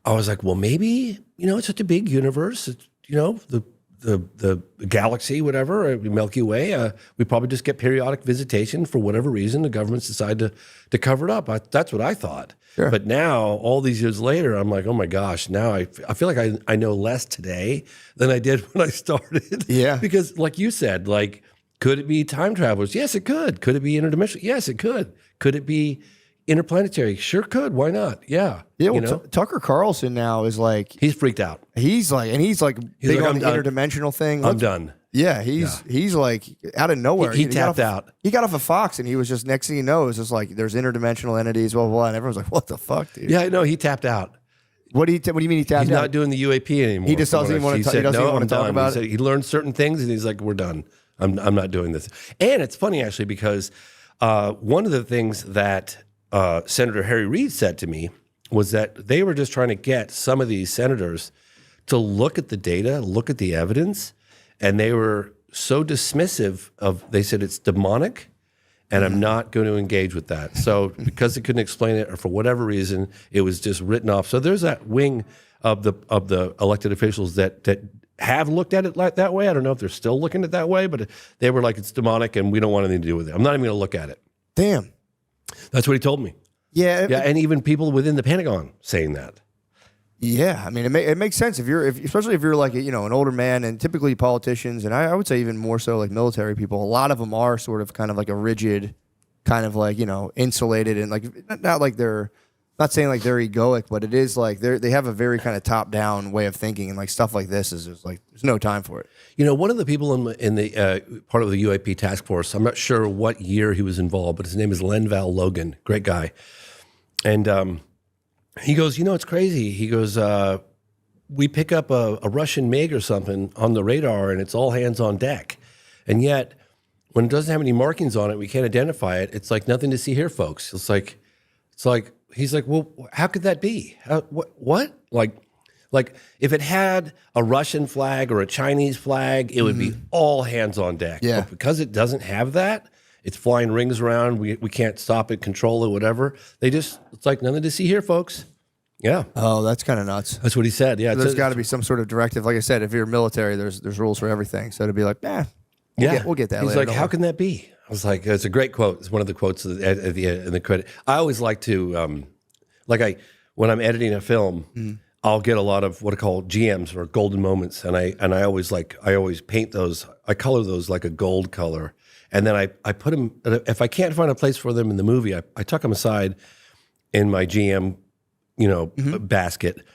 I was like, well, maybe, you know, it's such a big universe. It's, you know, the galaxy, whatever, Milky Way, we probably just get periodic visitation for whatever reason. The governments decide to cover it up. That's what I thought. Sure. But now, all these years later, I'm like, oh my gosh, now I feel like I know less today than I did when I started. Yeah. Because like you said, like, could it be time travelers? Yes, it could. Could it be interdimensional? Yes, it could. Could it be interplanetary? Sure could. Why not? Yeah. Yeah, well, you know? Tucker Carlson now is like He's freaked out. he's like big like, on I'm the done. interdimensional thing. I'm done. Yeah, he's like out of nowhere. He got tapped out. He got off of Fox, and he was just next thing you know, it was just like there's interdimensional entities, blah blah blah, and everyone's like, "What the fuck, dude?" Yeah, I know. He tapped out. What do you mean he tapped He's out? not doing the UAP anymore. He just doesn't even want to. He doesn't even want to talk about it. He learned certain things, and he's like, "We're done. I'm not doing this." And it's funny actually because one of the things that Senator Harry Reid said to me was that they were just trying to get some of these senators to look at the data, look at the evidence, and they were so dismissive of. They said it's demonic. And I'm not going to engage with that. So because they couldn't explain it, or for whatever reason, it was just written off. So there's that wing of the elected officials that have looked at it like that way. I don't know if they're still looking at it that way, but they were like, it's demonic, and we don't want anything to do with it. I'm not even going to look at it. Damn. That's what he told me. Yeah. Yeah, and even people within the Pentagon saying that. Yeah, I mean, it makes sense especially if you're like an older man, and typically politicians, and I would say even more so like military people. A lot of them are sort of kind of like a rigid, kind of like insulated, and like not like they're not saying like they're egoic, but it is like they have a very kind of top down way of thinking, and like stuff like this is just like there's no time for it. You know, one of the people in the part of the UAP task force, I'm not sure what year he was involved, but his name is Lenval Logan, great guy, and. He goes, it's crazy. He goes, we pick up a Russian MiG or something on the radar, and it's all hands on deck. And yet, when it doesn't have any markings on it, we can't identify it. It's like nothing to see here, folks. It's like he's like, well, how could that be? What? Like if it had a Russian flag or a Chinese flag, it would be all hands on deck. Yeah. But because it doesn't have that, it's flying rings around. We can't stop it, control it, whatever. It's like nothing to see here, folks. Yeah. Oh, that's kind of nuts. That's what he said. Yeah. There's got to be some sort of directive. Like I said, if you're military, there's rules for everything. So to be like, We'll get that He's later. like, don't how worry. can that be? I was like, it's a great quote. It's one of the quotes at the end in the credit. I always like to, when I'm editing a film, I'll get a lot of what I call GMs or golden moments, and I always paint those. I color those like a gold color, and then I put them. If I can't find a place for them in the movie, I tuck them aside in my GM, basket,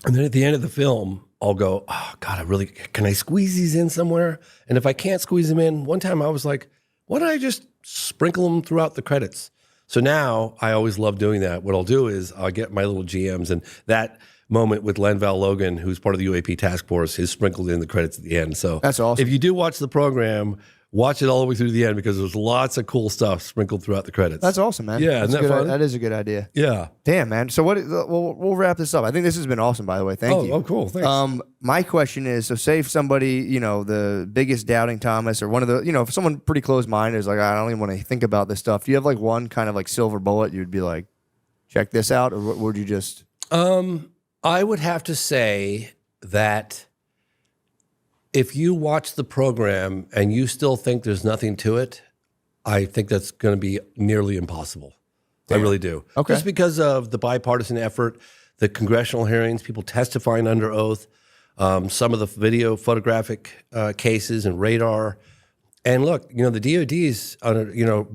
and then at the end of the film, I'll go, oh God, can I squeeze these in somewhere? And if I can't squeeze them in, one time I was like, why don't I just sprinkle them throughout the credits? So now I always love doing that. What I'll do is I'll get my little GMs, and that moment with Lenval Logan, who's part of the UAP task force, is sprinkled in the credits at the end. So That's awesome. If you do watch the program, watch it all the way through the end because there's lots of cool stuff sprinkled throughout the credits. That's awesome, man. Yeah, That's isn't that good. fun? That is a good idea. Yeah. Damn, man. So we'll wrap this up. I think this has been awesome, by the way. Thank you. Oh, cool. Thanks. My question is, so say if somebody, the biggest doubting Thomas or one of the, if someone pretty close-minded is like, I don't even want to think about this stuff. Do you have like one kind of like silver bullet you'd be like, check this out? Or would you just... I would have to say that if you watch the program and you still think there's nothing to it, I think that's going to be nearly impossible. I really do. Okay. Just because of the bipartisan effort, the congressional hearings, people testifying under oath, some of the video photographic cases and radar. And look, the DOD's,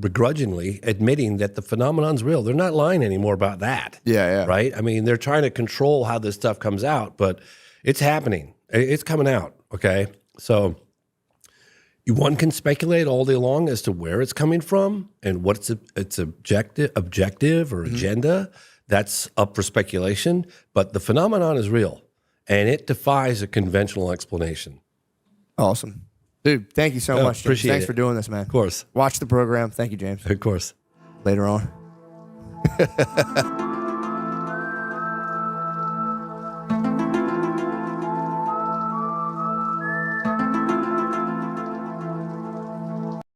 begrudgingly admitting that the phenomenon's real. They're not lying anymore about that. Yeah. Right? I mean, they're trying to control how this stuff comes out, but it's happening. It's coming out, okay? So one can speculate all day long as to where it's coming from and what's its objective or agenda. That's up for speculation, but the phenomenon is real, and it defies a conventional explanation. Awesome. Dude, thank you so much, James. appreciate Thanks it. for doing this, man. Of course. Watch the program. Thank you, James. Of course. Later on.